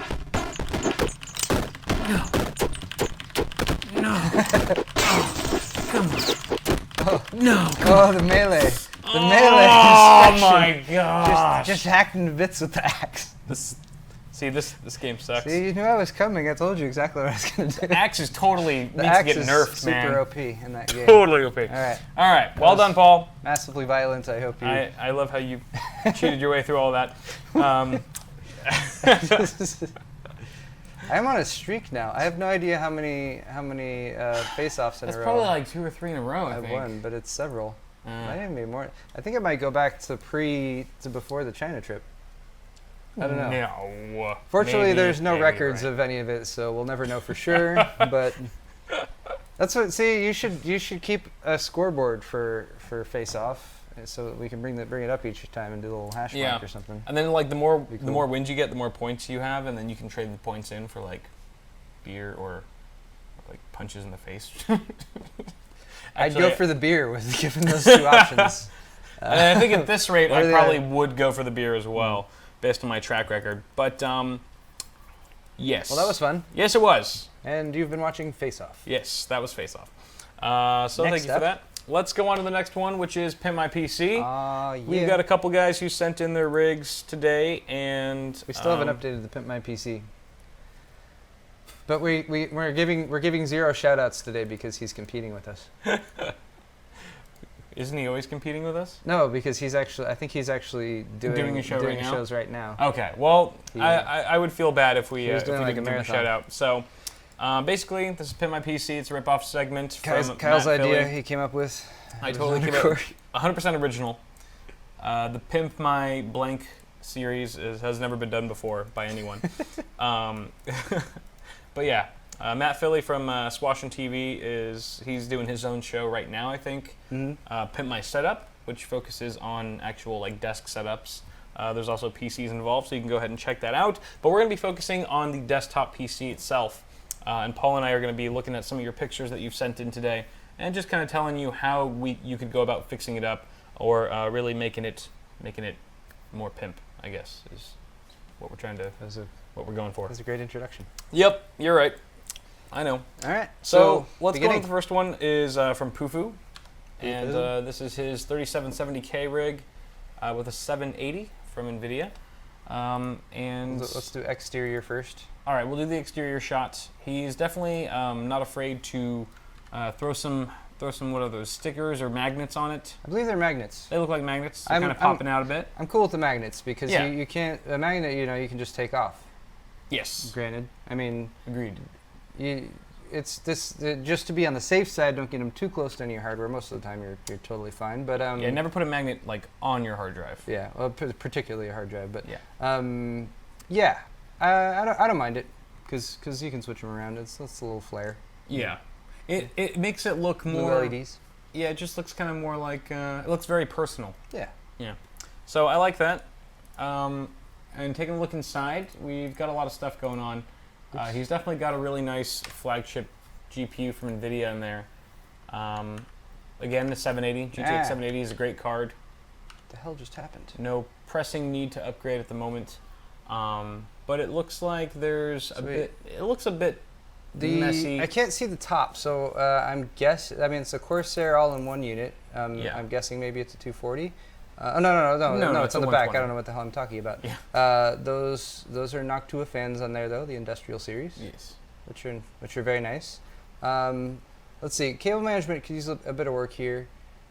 Speaker 2: No. No. Oh, come on. No.
Speaker 3: Oh, the melee. The melee
Speaker 2: Oh
Speaker 3: inspection.
Speaker 2: my gosh.
Speaker 3: Just hacked into bits with the axe.
Speaker 2: This game sucks.
Speaker 3: See, you knew I was coming. I told you exactly what I was going to do.
Speaker 2: Axe is totally
Speaker 3: The
Speaker 2: needs to
Speaker 3: axe
Speaker 2: get
Speaker 3: is
Speaker 2: nerfed,
Speaker 3: super
Speaker 2: man.
Speaker 3: OP in that game.
Speaker 2: Totally OP.
Speaker 3: All right.
Speaker 2: All right. Well
Speaker 3: was-
Speaker 2: done, Paul.
Speaker 3: Massively violent. I hope you.
Speaker 2: I love how you cheated your way through all that.
Speaker 3: I'm on a streak now. I have no idea how many face-offs in
Speaker 2: That's
Speaker 3: a row
Speaker 2: probably like 2 or 3 in a row, I
Speaker 3: I've
Speaker 2: think.
Speaker 3: won, but it's several. Might
Speaker 2: Uh,
Speaker 3: even be more. I think it might go back to before the China trip. I don't know.
Speaker 2: No.
Speaker 3: Fortunately,
Speaker 2: Maybe-
Speaker 3: there's no
Speaker 2: maybe
Speaker 3: records
Speaker 2: right.
Speaker 3: of any of it, so we'll never know for sure. But that's what. See, you should keep a scoreboard for face-off, so that we can bring it up each time and do a little hash
Speaker 2: Yeah.
Speaker 3: mark or something.
Speaker 2: And then like the more
Speaker 3: cool.
Speaker 2: wins you get, the more points you have, and then you can trade the points in for like beer or like punches in the face.
Speaker 3: I'd
Speaker 2: Actually,
Speaker 3: go for the beer with given those two options.
Speaker 2: And I think at this rate,
Speaker 3: What are
Speaker 2: I
Speaker 3: they
Speaker 2: probably
Speaker 3: at?
Speaker 2: would go for the beer as well, based on my track record. But yes.
Speaker 3: Well, that was fun.
Speaker 2: Yes, it was.
Speaker 3: And you've been watching Face Off.
Speaker 2: Yes, that was Face Off. So
Speaker 3: Next
Speaker 2: thank you for
Speaker 3: up.
Speaker 2: that. Let's go on to the next one, which is Pimp My PC.
Speaker 3: Yeah.
Speaker 2: We've got a couple guys who sent in their rigs today, and
Speaker 3: We still haven't updated the Pimp My PC. But we're giving 0 shout-outs today because he's competing with us.
Speaker 2: Isn't he always competing with us?
Speaker 3: No, because I think he's actually doing
Speaker 2: a show right now?
Speaker 3: shows right now.
Speaker 2: Okay, well,
Speaker 3: Yeah.
Speaker 2: I would feel bad if we
Speaker 3: He was doing like
Speaker 2: didn't
Speaker 3: a
Speaker 2: give him a
Speaker 3: marathon.
Speaker 2: shout out. So basically, this is Pimp My PC. It's a rip-off segment from
Speaker 3: Kyle's
Speaker 2: Matt
Speaker 3: idea
Speaker 2: Philly.
Speaker 3: he came up with.
Speaker 2: I
Speaker 3: was
Speaker 2: totally
Speaker 3: on
Speaker 2: came
Speaker 3: record.
Speaker 2: up 100% original. The Pimp My Blank series has never been done before by anyone. But yeah, Matt Philly from Swashin' TV he's doing his own show right now, I think. Pimp My Setup, which focuses on actual like desk setups. There's also PCs involved, so you can go ahead and check that out. But we're going to be focusing on the desktop PC itself. And Paul and I are going to be looking at some of your pictures that you've sent in today, and just kind of telling you how you could go about fixing it up, or really making it more pimp, I guess, is what we're trying to, what we're going for.
Speaker 3: That's a great introduction.
Speaker 2: Yep, you're right. I know.
Speaker 3: All right.
Speaker 2: So let's go
Speaker 3: beginning.
Speaker 2: on to the first one is from Pufu. And
Speaker 3: Pufu.
Speaker 2: this is his 3770K rig with a 780 from NVIDIA. And
Speaker 3: Let's do exterior first.
Speaker 2: all right, we'll do the exterior shots. He's definitely not afraid to throw some what are those, stickers or magnets on it.
Speaker 3: I believe they're magnets.
Speaker 2: They look like magnets. They're
Speaker 3: I'm-
Speaker 2: kind of
Speaker 3: I'm-
Speaker 2: popping out a bit.
Speaker 3: I'm cool with the magnets because
Speaker 2: Yeah.
Speaker 3: you can't a magnet you can just take off.
Speaker 2: Yes.
Speaker 3: Granted, I mean
Speaker 2: Agreed.
Speaker 3: just to be on the safe side, don't get them too close to any of your hardware. Most of the time, you're totally fine. But
Speaker 2: Yeah, never put a magnet like on your hard drive.
Speaker 3: yeah, well, particularly a hard drive. But
Speaker 2: Yeah.
Speaker 3: yeah, I don't mind it because you can switch them around. It's a little flare.
Speaker 2: Yeah. It makes it look
Speaker 3: Blue
Speaker 2: more.
Speaker 3: LEDs.
Speaker 2: Yeah, it just looks kind of more like it looks very personal.
Speaker 3: Yeah.
Speaker 2: Yeah. So I like that. And taking a look inside, we've got a lot of stuff going on. He's definitely got a really nice flagship GPU from NVIDIA in there. Again, the 780. GTX 780 is a great card.
Speaker 3: What the hell just happened?
Speaker 2: No pressing need to upgrade at the moment. But it looks like there's a
Speaker 3: Sweet.
Speaker 2: bit. It looks a bit messy.
Speaker 3: I can't see the top, so I mean, it's a Corsair all-in-one unit.
Speaker 2: Yeah.
Speaker 3: I'm guessing maybe it's a 240. No, it's on the back. I don't know what the hell I'm talking about.
Speaker 2: Yeah.
Speaker 3: Those are Noctua fans on there though, the industrial series,
Speaker 2: Yes.
Speaker 3: which are very nice. Let's see, cable management could use a bit of work here.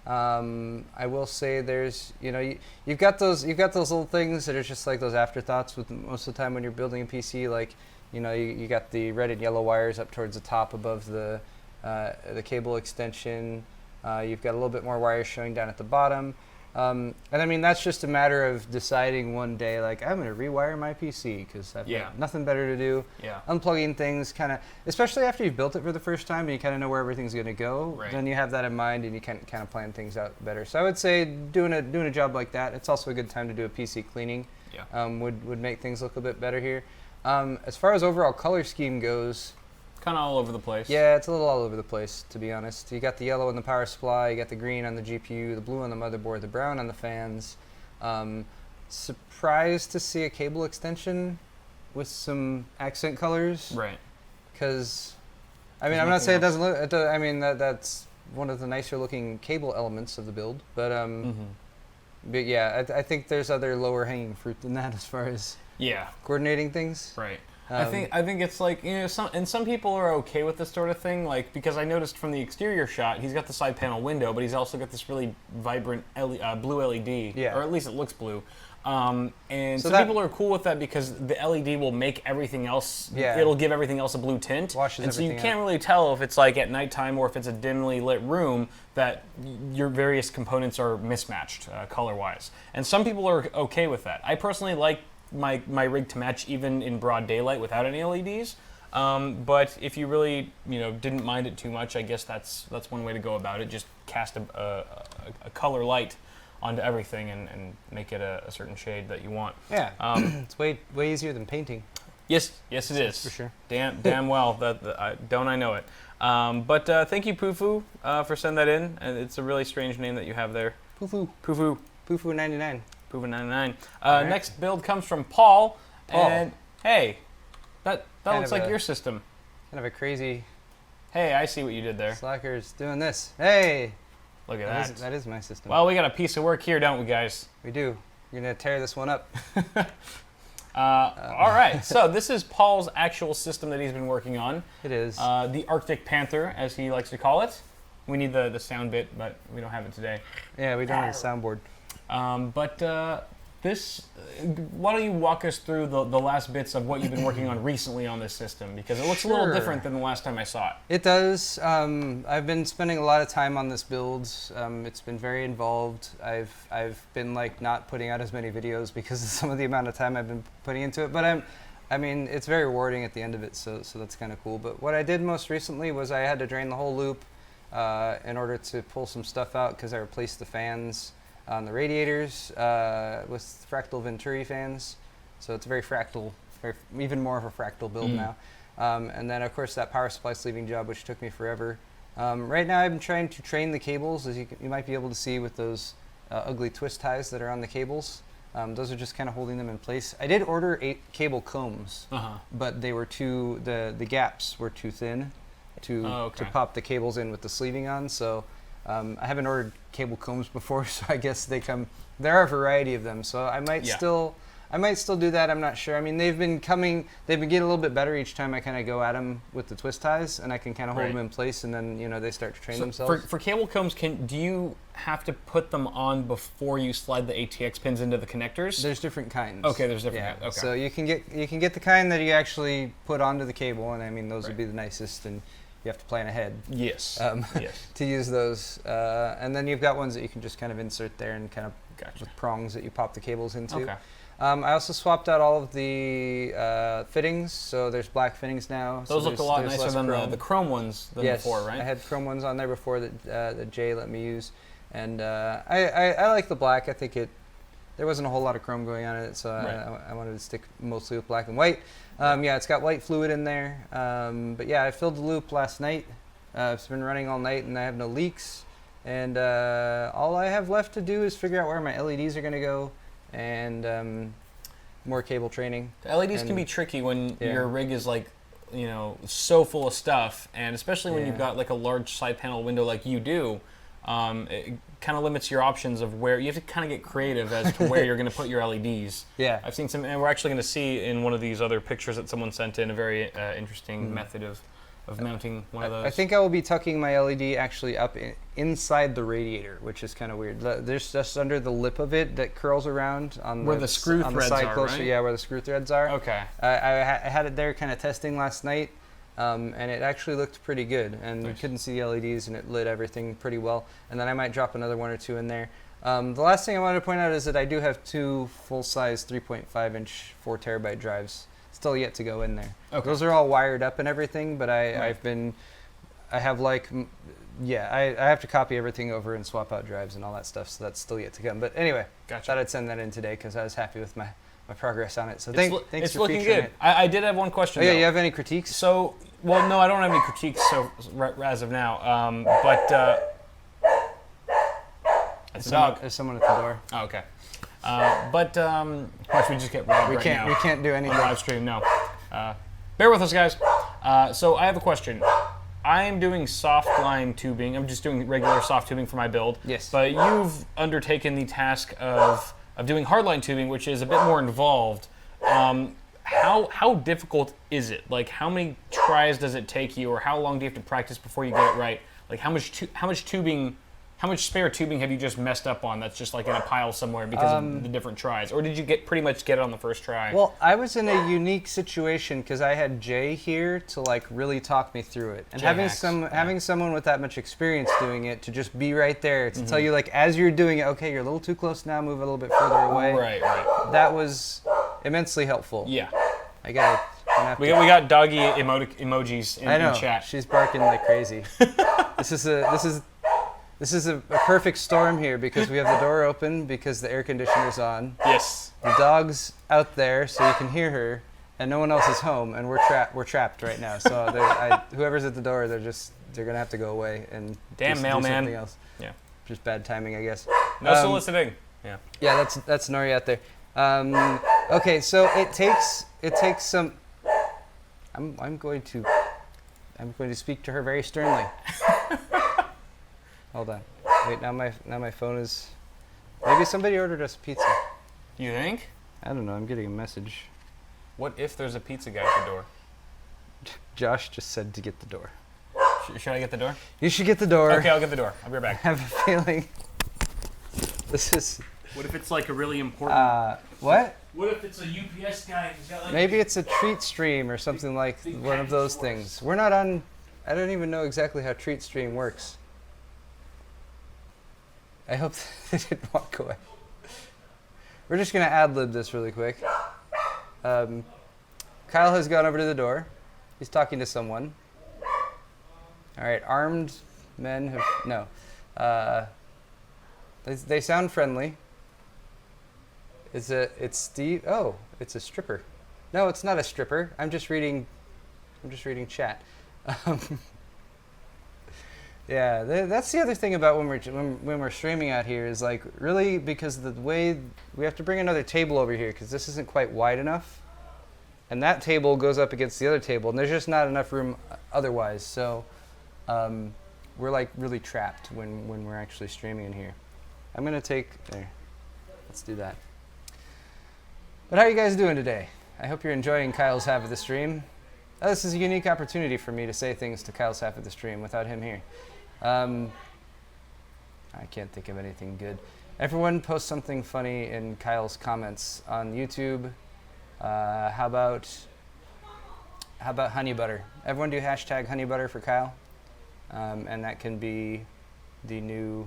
Speaker 3: I will say there's you've got those little things that are just like those afterthoughts with most of the time when you're building a PC, like you got the red and yellow wires up towards the top above the cable extension. You've got a little bit more wires showing down at the bottom. And I mean, that's just a matter of deciding one day, like, I'm going to rewire my PC because I've got nothing better to do.
Speaker 2: Yeah.
Speaker 3: Unplugging things kind of, especially after you've built it for the first time and you kind of know where everything's going to go,
Speaker 2: Right.
Speaker 3: then you have that in mind and you can kind of plan things out better. So I would say doing a job like that, it's also a good time to do a PC cleaning.
Speaker 2: Yeah.
Speaker 3: Would make things look a bit better here. As far as overall color scheme goes,
Speaker 2: Kind of all over the place.
Speaker 3: yeah, it's a little all over the place, to be honest. You got the yellow in the power supply, you got the green on the GPU, the blue on the motherboard, the brown on the fans. Surprised to see a cable extension with some accent colors,
Speaker 2: Right.
Speaker 3: because, I mean,
Speaker 2: There's
Speaker 3: I'm not
Speaker 2: nothing
Speaker 3: saying it
Speaker 2: else.
Speaker 3: doesn't look, I mean, that's one of the nicer looking cable elements of the build, but, but yeah, I think there's other lower hanging fruit than that as far as
Speaker 2: Yeah.
Speaker 3: coordinating things.
Speaker 2: Right. I think it's like some people are okay with this sort of thing, like because I noticed from the exterior shot he's got the side panel window, but he's also got this really vibrant blue LED,
Speaker 3: Yeah.
Speaker 2: or at least it looks blue. And
Speaker 3: So
Speaker 2: some
Speaker 3: that-
Speaker 2: people are cool with that because the LED will make everything else.
Speaker 3: Yeah.
Speaker 2: It'll give everything else a blue tint,
Speaker 3: Washes
Speaker 2: and so you
Speaker 3: everything
Speaker 2: can't
Speaker 3: out.
Speaker 2: really tell if it's like at nighttime or if it's a dimly lit room that your various components are mismatched color-wise. And some people are okay with that. I personally like my rig to match even in broad daylight without any LEDs. But if you really didn't mind it too much, I guess that's one way to go about it. Just cast a color light onto everything and make it a certain shade that you want.
Speaker 3: Yeah, it's way easier than painting.
Speaker 2: Yes, it is.
Speaker 3: For sure.
Speaker 2: Damn well. Don't I know it? But thank you, Pufu, for sending that in. And it's a really strange name that you have there.
Speaker 3: Pufu.
Speaker 2: Pufu.
Speaker 3: Pufu 99.
Speaker 2: Pufu 99.
Speaker 3: Right.
Speaker 2: Next build comes from Paul.
Speaker 3: Paul.
Speaker 2: And hey, that
Speaker 3: Kind
Speaker 2: looks
Speaker 3: of
Speaker 2: like
Speaker 3: a-
Speaker 2: your system.
Speaker 3: Kind of a crazy
Speaker 2: Hey, I see what you did there.
Speaker 3: slacker's doing this. Hey!
Speaker 2: Look at that.
Speaker 3: That is my system.
Speaker 2: Well, we got a piece of work here, don't we, guys?
Speaker 3: We do. You're going to tear this one up.
Speaker 2: All right. So this is Paul's actual system that he's been working on.
Speaker 3: It is.
Speaker 2: The Arctic Panther, as he likes to call it. We need the sound bit, but we don't have it today.
Speaker 3: Yeah, we don't have a soundboard.
Speaker 2: Why don't you walk us through the last bits of what you've been working on recently on this system? Because it looks a little
Speaker 3: Sure.
Speaker 2: different than the last time I saw it.
Speaker 3: It does. I've been spending a lot of time on this build. It's been very involved. I've been like not putting out as many videos because of some of the amount of time I've been putting into it. But I mean, it's very rewarding at the end of it, so that's kind of cool. But what I did most recently was I had to drain the whole loop in order to pull some stuff out because I replaced the fans on the radiators with fractal Venturi fans. So it's very fractal, even more of a fractal build now. And then, of course, that power supply sleeving job, which took me forever. Right now, I'm trying to train the cables, as you might be able to see with those ugly twist ties that are on the cables. Those are just kind of holding them in place. I did order 8 cable combs, but they were the gaps were too thin to pop the cables in with the sleeving on. So I haven't ordered cable combs before, so I guess they come. There are a variety of them, so I might still do that. I'm not sure. I mean, they've been getting a little bit better each time I kind of go at them with the twist ties, and I can kind of hold them in place, and then they start to train themselves.
Speaker 2: For cable combs, do you have to put them on before you slide the ATX pins into the connectors?
Speaker 3: There's different kinds.
Speaker 2: Okay, there's different kinds. Okay.
Speaker 3: So you can get the kind that you actually put onto the cable, and I mean those would be the nicest, and you have to plan ahead.
Speaker 2: Yes.
Speaker 3: Yes. To use those, and then you've got ones that you can just kind of insert there and kind of with prongs that you pop the cables into.
Speaker 2: Okay.
Speaker 3: I also swapped out all of the fittings, so there's black fittings now.
Speaker 2: Those look a lot nicer than
Speaker 3: chrome.
Speaker 2: the chrome ones than before, right?
Speaker 3: I had chrome ones on there before that Jay let me use, and I like the black. I think there wasn't a whole lot of chrome going on in it, so I wanted to stick mostly with black and white. It's got white fluid in there, but yeah, I filled the loop last night. It's been running all night, and I have no leaks. And all I have left to do is figure out where my LEDs are going to go, and more cable training.
Speaker 2: The LEDs can be tricky when your rig is like, so full of stuff, and especially when you've got like a large side panel window like you do. It kind of limits your options of where you have to kind of get creative as to where you're going to put your LEDs.
Speaker 3: Yeah,
Speaker 2: I've seen some, and we're actually going to see in one of these other pictures that someone sent in a very interesting method of mounting one of those.
Speaker 3: I think I will be tucking my LED actually up inside the radiator, which is kind of weird. There's just under the lip of it that curls around on
Speaker 2: where the screw
Speaker 3: on
Speaker 2: threads
Speaker 3: the side
Speaker 2: are,
Speaker 3: closer.
Speaker 2: right?
Speaker 3: Yeah, where the screw threads are.
Speaker 2: Okay.
Speaker 3: I had it there kind of testing last night. And it actually looked pretty good, and you couldn't see the LEDs, and it lit everything pretty well. And then I might drop another one or two in there. The last thing I wanted to point out is that I do have 2 full-size 3.5-inch 4 terabyte drives still yet to go in there.
Speaker 2: Okay.
Speaker 3: Those are all wired up and everything, but I have to copy everything over and swap out drives and all that stuff, so that's still yet to come. But anyway, thought I'd send that in today because I was happy with my progress on it. So thanks
Speaker 2: it's
Speaker 3: for
Speaker 2: looking
Speaker 3: featuring
Speaker 2: good.
Speaker 3: it.
Speaker 2: I did have one question.
Speaker 3: Oh yeah,
Speaker 2: though.
Speaker 3: you have any critiques?
Speaker 2: So, well, no, I don't have any critiques as of now. It's a dog.
Speaker 3: There's someone at the door.
Speaker 2: Oh, okay. Watch, we just get robbed
Speaker 3: We
Speaker 2: right
Speaker 3: can't.
Speaker 2: now.
Speaker 3: We can't do
Speaker 2: On
Speaker 3: anything.
Speaker 2: the live stream. No. Bear with us, guys. So I have a question. I am doing soft line tubing. I'm just doing regular soft tubing for my build.
Speaker 3: Yes.
Speaker 2: But you've undertaken the task of doing hardline tubing, which is a bit more involved. How difficult is it? Like, how many tries does it take you, or how long do you have to practice before you get it right? Like, how much spare tubing have you just messed up on that's just like in a pile somewhere because of the different tries? Or did you pretty much get it on the first try?
Speaker 3: Well, I was in a unique situation because I had Jay here to like really talk me through it, and having someone with that much experience doing it to just be right there to tell you like as you're doing it, okay, you're a little too close now, move a little bit further away.
Speaker 2: Right.
Speaker 3: That was immensely helpful.
Speaker 2: Yeah.
Speaker 3: We
Speaker 2: got doggy emojis in the chat.
Speaker 3: She's barking like crazy. This is a perfect storm here because we have the door open because the air conditioner's on.
Speaker 2: Yes.
Speaker 3: The dog's out there so you can hear her, and no one else is home, and we're trapped right now. So whoever's at the door, they're gonna have to go away and
Speaker 2: Damn
Speaker 3: do
Speaker 2: mailman.
Speaker 3: something else.
Speaker 2: Yeah.
Speaker 3: Just bad timing, I guess.
Speaker 2: No soliciting. Yeah.
Speaker 3: Yeah, that's Nori out there. Okay, so it takes some. I'm going to speak to her very sternly. Hold on. Wait, now my phone is. Maybe somebody ordered us pizza.
Speaker 2: You think?
Speaker 3: I don't know. I'm getting a message.
Speaker 2: What if there's a pizza guy at the door?
Speaker 3: Josh just said to get the door.
Speaker 2: Should I get the door?
Speaker 3: You should get the door.
Speaker 2: Okay, I'll get the door. I'll be right
Speaker 3: I
Speaker 2: back.
Speaker 3: have a feeling this is.
Speaker 1: What if it's like a really important?
Speaker 3: What?
Speaker 1: What if it's a UPS guy who's got like?
Speaker 3: Maybe it's a treat stream or something like one of those things. We're not on. I don't even know exactly how treat stream works. I hope they didn't walk away. We're just gonna ad-lib this really quick. Kyle has gone over to the door. He's talking to someone. All right, armed men have no. They sound friendly. It's Steve. Oh, it's a stripper. No, it's not a stripper. I'm just reading chat. Yeah, that's the other thing about when we're streaming out here is like really because the way we have to bring another table over here because this isn't quite wide enough, and that table goes up against the other table, and there's just not enough room otherwise. So we're like really trapped when we're actually streaming in here. I'm gonna take there. Let's do that. But how are you guys doing today? I hope you're enjoying Kyle's half of the stream. This is a unique opportunity for me to say things to Kyle's half of the stream without him here. I can't think of anything good. Everyone post something funny in Kyle's comments on YouTube. How about honey butter? Everyone do hashtag honey butter for Kyle, and that can be the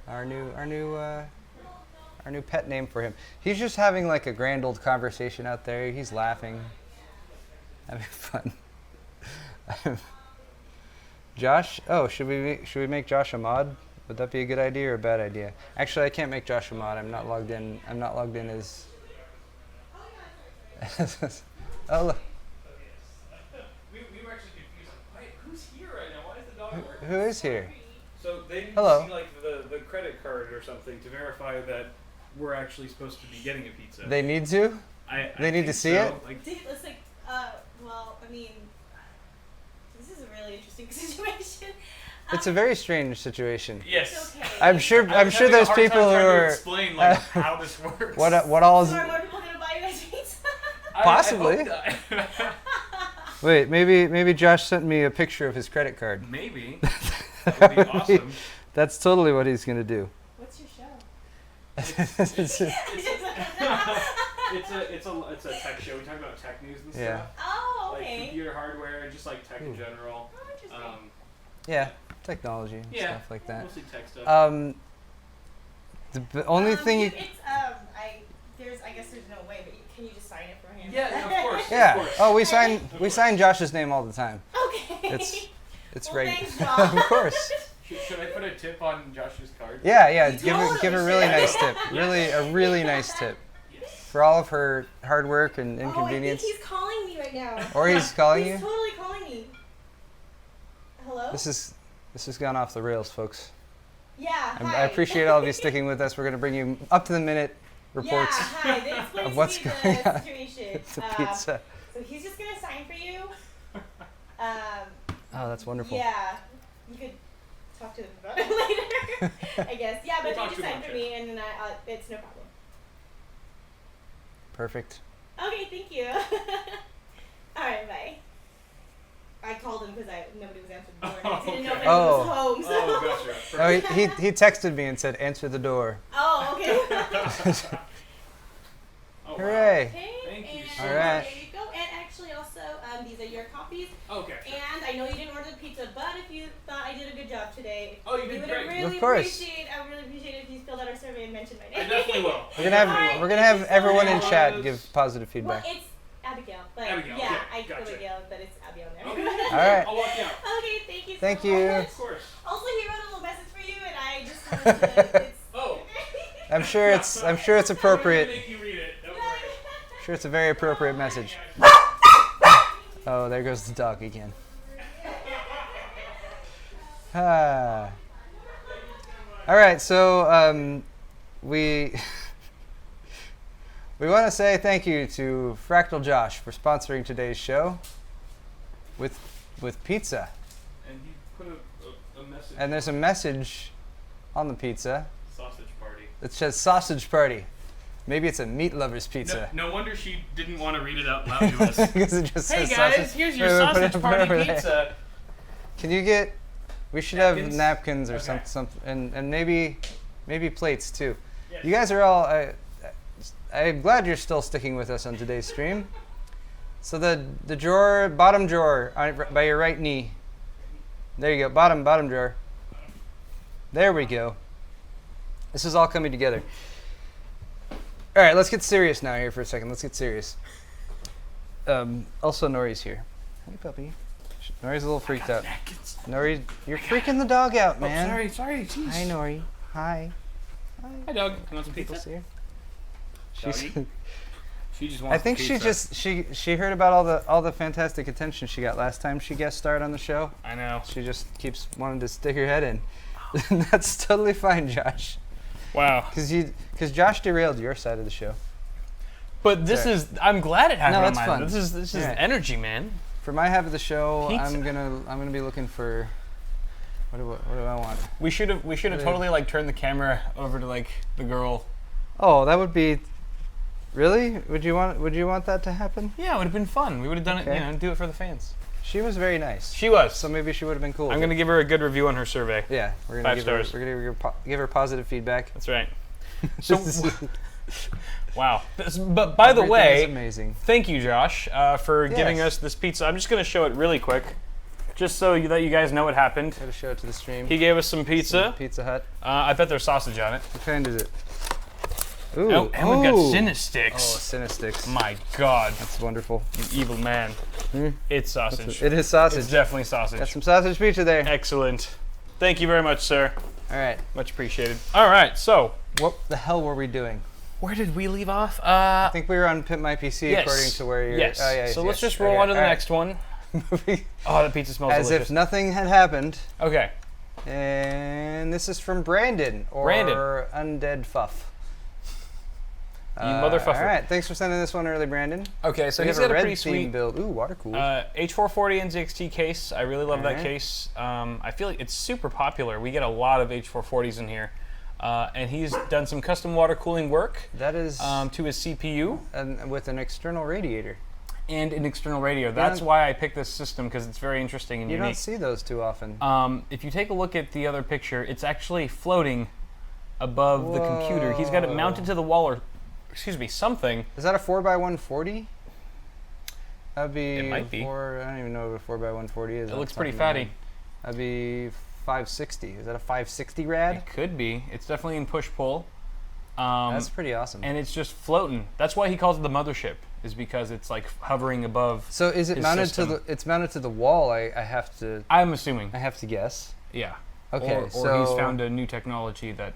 Speaker 3: our new pet name for him. He's just having like a grand old conversation out there. He's laughing, having fun. Josh, should we make Josh a mod? Would that be a good idea or a bad idea? Actually, I can't make Josh a mod. I'm not logged in as. Oh look.
Speaker 2: We were actually confused. Wait, who's here right now? Why is the dog working?
Speaker 3: Who is here?
Speaker 1: So they need
Speaker 3: Hello.
Speaker 1: to see like the credit card or something to verify that we're actually supposed to be getting a pizza.
Speaker 3: They need to. They need to see it?
Speaker 1: Like,
Speaker 4: It's like, well, I mean, this is a really interesting situation.
Speaker 3: It's a very strange situation.
Speaker 1: yes.
Speaker 4: It's okay.
Speaker 3: I'm sure
Speaker 1: having
Speaker 3: there's
Speaker 1: a hard
Speaker 3: people
Speaker 1: time
Speaker 3: who
Speaker 1: trying to
Speaker 3: are
Speaker 1: explain like how this works.
Speaker 3: what all is.
Speaker 4: So are more people gonna buy you guys pizza?
Speaker 3: Possibly.
Speaker 1: I hope that.
Speaker 3: Wait, maybe Josh sent me a picture of his credit card.
Speaker 1: Maybe. That would be awesome.
Speaker 3: That's totally what he's gonna do.
Speaker 4: What's your show?
Speaker 1: It's a tech show. We talk about tech news and
Speaker 3: Yeah.
Speaker 1: stuff.
Speaker 4: Oh,
Speaker 1: Like
Speaker 4: okay.
Speaker 1: computer hardware, just like tech in general.
Speaker 4: Oh, interesting.
Speaker 3: Yeah, technology and
Speaker 1: Yeah.
Speaker 3: stuff like that.
Speaker 1: Mostly tech stuff.
Speaker 3: The only thing you.
Speaker 4: It's I guess there's no way, but can you just sign it for him?
Speaker 1: Yeah, of course.
Speaker 3: Yeah.
Speaker 1: Of course.
Speaker 3: Oh, we sign Josh's name all the time.
Speaker 4: Okay.
Speaker 3: It's
Speaker 4: Well,
Speaker 3: right.
Speaker 4: thanks, Josh.
Speaker 3: Of course.
Speaker 1: Should I put a tip on Josh's card?
Speaker 3: Yeah.
Speaker 4: You
Speaker 3: Give her a really nice tip. A really nice tip
Speaker 1: Yes.
Speaker 3: for all of her hard work and
Speaker 4: Oh, I
Speaker 3: inconvenience.
Speaker 4: think he's calling me right now.
Speaker 3: Or he's calling
Speaker 4: He's
Speaker 3: you.
Speaker 4: totally calling me. Hello?
Speaker 3: This has gone off the rails, folks.
Speaker 4: Yeah,
Speaker 3: I
Speaker 4: hi.
Speaker 3: appreciate all of you sticking with us. We're going to bring you up to the minute reports
Speaker 4: Yeah, hi. They explained
Speaker 3: of
Speaker 4: to
Speaker 3: what's
Speaker 4: me
Speaker 3: going
Speaker 4: the
Speaker 3: on
Speaker 4: situation.
Speaker 3: with the pizza.
Speaker 4: So he's just gonna sign for you.
Speaker 3: Oh, that's wonderful.
Speaker 4: Yeah, you could talk to them about it later. I guess. Yeah,
Speaker 1: We'll
Speaker 4: but
Speaker 1: talk
Speaker 4: they just
Speaker 1: to them
Speaker 4: signed for
Speaker 1: after.
Speaker 4: me, and then it's no problem.
Speaker 3: Perfect.
Speaker 4: Okay, thank you. All right, bye. I called him because nobody was answering the door. And I didn't know if anyone
Speaker 3: Oh.
Speaker 4: was home. So.
Speaker 1: Oh, gotcha.
Speaker 3: Oh, he texted me and said, "Answer the door."
Speaker 4: Oh, okay.
Speaker 1: Oh, wow.
Speaker 3: Hooray!
Speaker 4: Okay,
Speaker 1: Thank you
Speaker 4: and
Speaker 1: so
Speaker 3: All right.
Speaker 4: there you go. And actually, also, these are your copies.
Speaker 1: Okay.
Speaker 4: And I know you didn't order the pizza, but if you thought I did a good job today,
Speaker 1: Oh, you
Speaker 4: we
Speaker 1: did
Speaker 4: would
Speaker 1: great.
Speaker 4: really
Speaker 3: Of course.
Speaker 4: I would really appreciate it if you filled out our survey and mentioned my
Speaker 1: I
Speaker 4: name.
Speaker 1: definitely will.
Speaker 3: We're gonna have everyone in chat give positive
Speaker 4: Well,
Speaker 3: feedback.
Speaker 4: it's Abigail, but
Speaker 1: Abigail,
Speaker 4: yeah,
Speaker 1: okay,
Speaker 4: I go
Speaker 1: gotcha.
Speaker 4: Abigail, but it's Abby on there.
Speaker 1: Okay.
Speaker 3: All right.
Speaker 1: I'll walk you out.
Speaker 4: Okay, thank you. So
Speaker 3: Thank you.
Speaker 4: much.
Speaker 1: Of course.
Speaker 4: Also, he wrote a little message for you, and I just wanted to. It's
Speaker 1: Oh.
Speaker 3: I'm sure it's appropriate.
Speaker 1: I'm gonna make you read it. Don't worry.
Speaker 3: Sure, it's a very appropriate message. Oh, there goes the dog again. Ah. All right, so we we want to say thank you to Fractal Josh for sponsoring today's show with pizza.
Speaker 2: And he put a message.
Speaker 3: And there's a message on the pizza
Speaker 2: Sausage party.
Speaker 3: that says sausage party. Maybe it's a meat lover's pizza.
Speaker 2: No wonder she didn't want to read it out loud to us.
Speaker 3: Because it just
Speaker 2: Hey
Speaker 3: says
Speaker 2: guys,
Speaker 3: sausage.
Speaker 2: here's your
Speaker 3: Wait, wait, put it-
Speaker 2: sausage
Speaker 3: put it
Speaker 2: party
Speaker 3: over there.
Speaker 2: pizza.
Speaker 3: Can you get? We should
Speaker 2: Napkins?
Speaker 3: have napkins or
Speaker 2: Okay.
Speaker 3: something, and maybe plates too.
Speaker 2: Yes.
Speaker 3: You guys are all. I'm glad you're still sticking with us on today's stream. So the drawer, bottom drawer, by your right knee. There you go, bottom drawer. There we go. This is all coming together. All right, let's get serious now here for a second. Let's get serious. Also, Nori's here. Hey, puppy. Nori's a little freaked out.
Speaker 2: Napkins.
Speaker 3: Nori, you're freaking the dog out, man.
Speaker 2: Oh, sorry. Jeez.
Speaker 3: Hi, Nori. Hi.
Speaker 2: Hi, dog. You want some
Speaker 3: People
Speaker 2: pizza?
Speaker 3: see her?
Speaker 2: Doggy? She just wants
Speaker 3: I think
Speaker 2: pizza.
Speaker 3: she heard about all the fantastic attention she got last time she guest starred on the show.
Speaker 2: I know.
Speaker 3: She just keeps wanting to stick her head in. That's totally fine, Josh.
Speaker 2: Wow.
Speaker 3: Because Josh derailed your side of the show.
Speaker 2: But this
Speaker 3: Sorry.
Speaker 2: is. I'm glad it happened
Speaker 3: No,
Speaker 2: on
Speaker 3: that's
Speaker 2: mine.
Speaker 3: fun.
Speaker 2: This is
Speaker 3: Yeah.
Speaker 2: energy, man.
Speaker 3: For my half of the show,
Speaker 2: Pizza.
Speaker 3: I'm gonna be looking for. What do I want?
Speaker 2: We should have
Speaker 3: Yeah.
Speaker 2: totally like turned the camera over to like the girl.
Speaker 3: Oh, that would be. Really? Would you want that to happen?
Speaker 2: Yeah, it would have been fun. We would have done
Speaker 3: Okay.
Speaker 2: it. Do it for the fans.
Speaker 3: She was very nice.
Speaker 2: She was.
Speaker 3: So maybe she would have been cool.
Speaker 2: I'm gonna give her a good review on her survey.
Speaker 3: Yeah, we're gonna
Speaker 2: 5
Speaker 3: give
Speaker 2: stars.
Speaker 3: her. We're gonna give her positive feedback.
Speaker 2: That's right. So,
Speaker 3: This is-
Speaker 2: wow. But by the
Speaker 3: everything
Speaker 2: way,
Speaker 3: is amazing.
Speaker 2: thank you, Josh, for giving
Speaker 3: Yes.
Speaker 2: us this pizza. I'm just gonna show it really quick, just so that you guys know what happened.
Speaker 3: Gotta show it to the stream.
Speaker 2: He gave us some pizza.
Speaker 3: Pizza Hut.
Speaker 2: I bet there's sausage on it.
Speaker 3: What kind is it? Ooh.
Speaker 2: Oh, and we've got
Speaker 3: Oh,
Speaker 2: Cinesticks.
Speaker 3: Cinesticks.
Speaker 2: My God,
Speaker 3: That's wonderful.
Speaker 2: you evil man.
Speaker 3: Mm.
Speaker 2: It's sausage.
Speaker 3: It is sausage.
Speaker 2: It's definitely sausage.
Speaker 3: Got some sausage pizza there.
Speaker 2: Excellent. Thank you very much, sir.
Speaker 3: All right.
Speaker 2: Much appreciated. All right, so
Speaker 3: What the hell were we doing?
Speaker 2: where did we leave off?
Speaker 3: I think we were on Pimp My PC
Speaker 2: yes.
Speaker 3: according to where you're.
Speaker 2: Yes.
Speaker 3: Oh, yeah,
Speaker 2: So
Speaker 3: yes,
Speaker 2: let's just
Speaker 3: okay,
Speaker 2: roll on to the
Speaker 3: all right.
Speaker 2: next one. Oh, the pizza smells
Speaker 3: As
Speaker 2: delicious.
Speaker 3: if nothing had happened.
Speaker 2: Okay.
Speaker 3: And this is from Brandon or
Speaker 2: Brandon.
Speaker 3: Undead Fuff.
Speaker 2: You motherfucker.
Speaker 3: All right, thanks for sending this one early, Brandon.
Speaker 2: Okay, so
Speaker 3: We
Speaker 2: he's
Speaker 3: have
Speaker 2: got a
Speaker 3: red
Speaker 2: pretty
Speaker 3: theme
Speaker 2: sweet
Speaker 3: build. Ooh, water cooled.
Speaker 2: H440 NZXT case. I really love that
Speaker 3: Alright.
Speaker 2: case. I feel like it's super popular. We get a lot of H440s in here. And he's done some custom water cooling work
Speaker 3: That is
Speaker 2: to his CPU
Speaker 3: with an external radiator.
Speaker 2: and an external radio. That's why I picked this system, because it's very interesting and
Speaker 3: You don't
Speaker 2: unique.
Speaker 3: see those too often.
Speaker 2: If you take a look at the other picture, it's actually floating above the computer. He's got it mounted to the wall, or something.
Speaker 3: Is that a 4x140? That'd be.
Speaker 2: It might be.
Speaker 3: I don't even know what a 4x140 is.
Speaker 2: It
Speaker 3: off
Speaker 2: looks
Speaker 3: the top
Speaker 2: pretty
Speaker 3: of my
Speaker 2: fatty.
Speaker 3: head. That'd be 560. Is that a 560 rad?
Speaker 2: It could be. It's definitely in push-pull.
Speaker 3: That's pretty awesome.
Speaker 2: And it's just floating. That's why he calls it the mothership, is because it's like hovering above.
Speaker 3: So is it
Speaker 2: his
Speaker 3: mounted
Speaker 2: system.
Speaker 3: to the? It's mounted to the wall. I have to.
Speaker 2: I'm assuming.
Speaker 3: I have to guess.
Speaker 2: Yeah.
Speaker 3: Okay.
Speaker 2: Or
Speaker 3: so
Speaker 2: he's found a new technology that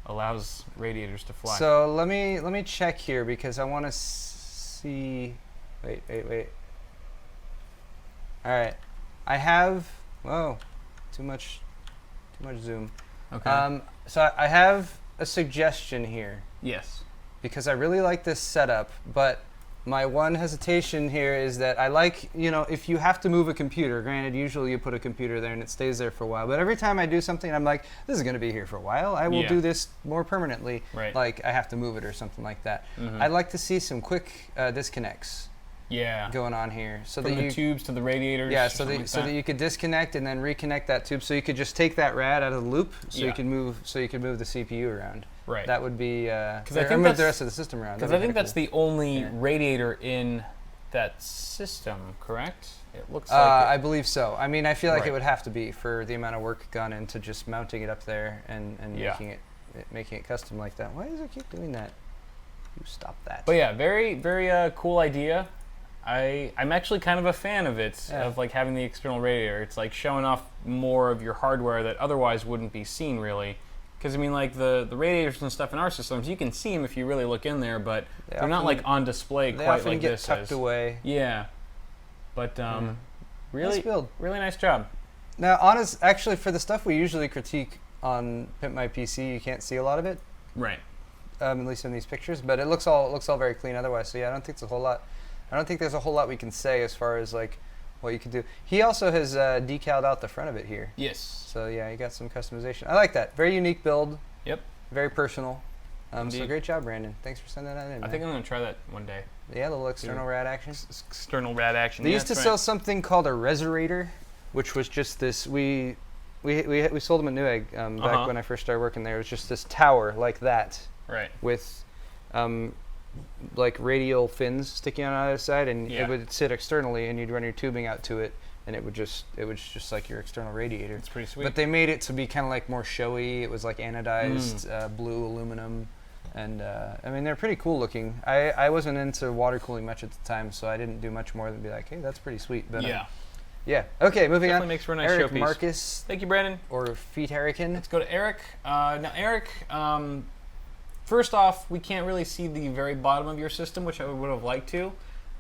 Speaker 2: allows radiators to fly.
Speaker 3: So let me check here because I want to see. Wait. All right. I have. Whoa. Too much zoom.
Speaker 2: okay.
Speaker 3: So I have a suggestion here
Speaker 2: yes.
Speaker 3: because I really like this setup, but my one hesitation here is that I like, if you have to move a computer, granted, usually you put a computer there and it stays there for a while, but every time I do something, I'm like, this is going to be here for a while. I will
Speaker 2: Yeah.
Speaker 3: do this more permanently.
Speaker 2: Right.
Speaker 3: Like I have to move it or something like that.
Speaker 2: Mhm.
Speaker 3: I'd like to see some quick disconnects
Speaker 2: Yeah.
Speaker 3: going on here. So
Speaker 2: From
Speaker 3: that
Speaker 2: the
Speaker 3: you,
Speaker 2: tubes to the radiators.
Speaker 3: yeah,
Speaker 2: or
Speaker 3: so
Speaker 2: something
Speaker 3: that,
Speaker 2: like
Speaker 3: so that you could disconnect and then reconnect that tube, so you could just take that rad out of the loop, so
Speaker 2: Yeah.
Speaker 3: you can move the CPU around.
Speaker 2: Right.
Speaker 3: That would be.
Speaker 2: I
Speaker 3: or
Speaker 2: think
Speaker 3: move
Speaker 2: that's-
Speaker 3: the rest of the system around.
Speaker 2: Because
Speaker 3: That'd
Speaker 2: I
Speaker 3: be
Speaker 2: think
Speaker 3: kinda
Speaker 2: that's
Speaker 3: cool.
Speaker 2: the only
Speaker 3: Yeah.
Speaker 2: radiator in that system, correct? It looks
Speaker 3: I
Speaker 2: like
Speaker 3: believe so. I mean, I feel like
Speaker 2: Right.
Speaker 3: it would have to be for the amount of work gone into just mounting it up there and
Speaker 2: Yeah.
Speaker 3: making it custom like that. Why does it keep doing that? You stop that.
Speaker 2: But yeah, very, very cool idea. I'm actually kind of a fan of it,
Speaker 3: Yeah.
Speaker 2: of like having the external radiator. It's like showing off more of your hardware that otherwise wouldn't be seen really Because I mean, like the radiators and stuff in our systems, you can see them if you really look in there, but
Speaker 3: They
Speaker 2: they're not
Speaker 3: often-
Speaker 2: like on display
Speaker 3: They
Speaker 2: quite
Speaker 3: often
Speaker 2: like
Speaker 3: get
Speaker 2: this
Speaker 3: tucked
Speaker 2: is.
Speaker 3: away.
Speaker 2: Yeah, but really,
Speaker 3: Nice build.
Speaker 2: really nice job.
Speaker 3: Now, actually, for the stuff we usually critique on Pimp My PC, you can't see a lot of it,
Speaker 2: Right.
Speaker 3: at least in these pictures. But it looks all very clean otherwise. So yeah, I don't think there's a whole lot. I don't think there's a whole lot we can say as far as like what you can do. He also has decaled out the front of it here.
Speaker 2: Yes.
Speaker 3: So yeah, you got some customization. I like that. Very unique build.
Speaker 2: Yep.
Speaker 3: Very personal. So
Speaker 2: Indeed.
Speaker 3: great job, Brandon. Thanks for sending that in.
Speaker 2: I
Speaker 3: man.
Speaker 2: think I'm gonna try that one day.
Speaker 3: Yeah, a little external rad action.
Speaker 2: External rad action.
Speaker 3: They
Speaker 2: Yeah,
Speaker 3: used to
Speaker 2: that's
Speaker 3: sell
Speaker 2: right.
Speaker 3: something called a Resorator, which was just this. We sold them at Newegg back
Speaker 2: Uh-huh.
Speaker 3: when I first started working there. It was just this tower like that
Speaker 2: Right.
Speaker 3: with like radial fins sticking on either side, and
Speaker 2: Yeah.
Speaker 3: it would sit externally, and you'd run your tubing out to it, and it was just like your external radiator.
Speaker 2: It's pretty sweet.
Speaker 3: But they made it to be kind of like more showy. It was like anodized blue aluminum, and I mean they're pretty cool looking. I wasn't into water cooling much at the time, so I didn't do much more than be like, hey, that's pretty sweet. But
Speaker 2: yeah.
Speaker 3: yeah. Okay, moving
Speaker 2: Definitely
Speaker 3: on.
Speaker 2: makes for a nice
Speaker 3: Eric
Speaker 2: showpiece.
Speaker 3: Marcus
Speaker 2: Thank you, Brandon.
Speaker 3: or Feet Hurricane.
Speaker 2: Let's go to Eric. Now, Eric, first off, we can't really see the very bottom of your system, which I would have liked to.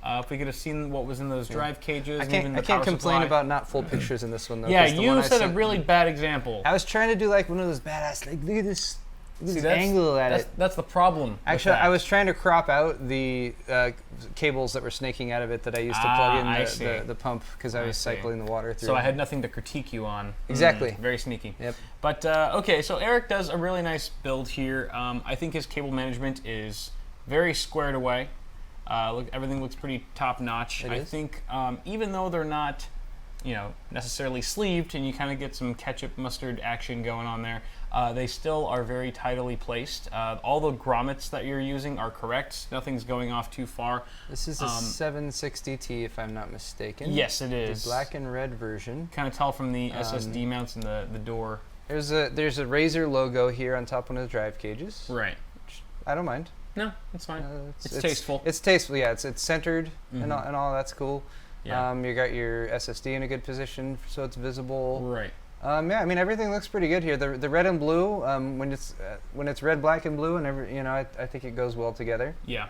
Speaker 2: If we could have seen what was in those drive cages,
Speaker 3: I
Speaker 2: and even
Speaker 3: can't.
Speaker 2: the
Speaker 3: I can't
Speaker 2: power
Speaker 3: complain
Speaker 2: supply.
Speaker 3: about not full pictures in this one though.
Speaker 2: Yeah,
Speaker 3: 'cause the one
Speaker 2: you
Speaker 3: I
Speaker 2: set a
Speaker 3: sent-
Speaker 2: really bad example.
Speaker 3: I was trying to do like one of those badass. Like look at this. Look at
Speaker 2: See,
Speaker 3: this angle at
Speaker 2: that's,
Speaker 3: it.
Speaker 2: that's the problem. with
Speaker 3: Actually,
Speaker 2: that.
Speaker 3: I was trying to crop out the cables that were snaking out of it that I used to plug
Speaker 2: I
Speaker 3: in
Speaker 2: see.
Speaker 3: the pump because I
Speaker 2: I
Speaker 3: was
Speaker 2: see.
Speaker 3: cycling the water through.
Speaker 2: So
Speaker 3: it.
Speaker 2: I had nothing to critique you on.
Speaker 3: Exactly.
Speaker 2: Very sneaky.
Speaker 3: Yep.
Speaker 2: But okay, so Eric does a really nice build here. I think his cable management is very squared away. Everything looks pretty top notch.
Speaker 3: It
Speaker 2: I
Speaker 3: is.
Speaker 2: think even though they're not, necessarily sleeved, and you kind of get some ketchup mustard action going on there, they still are very tidily placed. All the grommets that you're using are correct. Nothing's going off too far.
Speaker 3: This is a 760T, if I'm not mistaken.
Speaker 2: Yes, it
Speaker 3: The
Speaker 2: is.
Speaker 3: black and red version.
Speaker 2: Kind of tell from the SSD mounts in the door.
Speaker 3: There's a Razer logo here on top of one of the drive cages.
Speaker 2: Right.
Speaker 3: I don't mind.
Speaker 2: No, it's fine.
Speaker 3: It's
Speaker 2: tasteful.
Speaker 3: It's tasteful. Yeah, it's centered and
Speaker 2: Mhm.
Speaker 3: all. That's cool.
Speaker 2: Yeah.
Speaker 3: You got your SSD in a good position, so it's visible.
Speaker 2: Right.
Speaker 3: Yeah, I mean everything looks pretty good here. The red and blue, when it's red, black, and blue, and I think it goes well together.
Speaker 2: Yeah.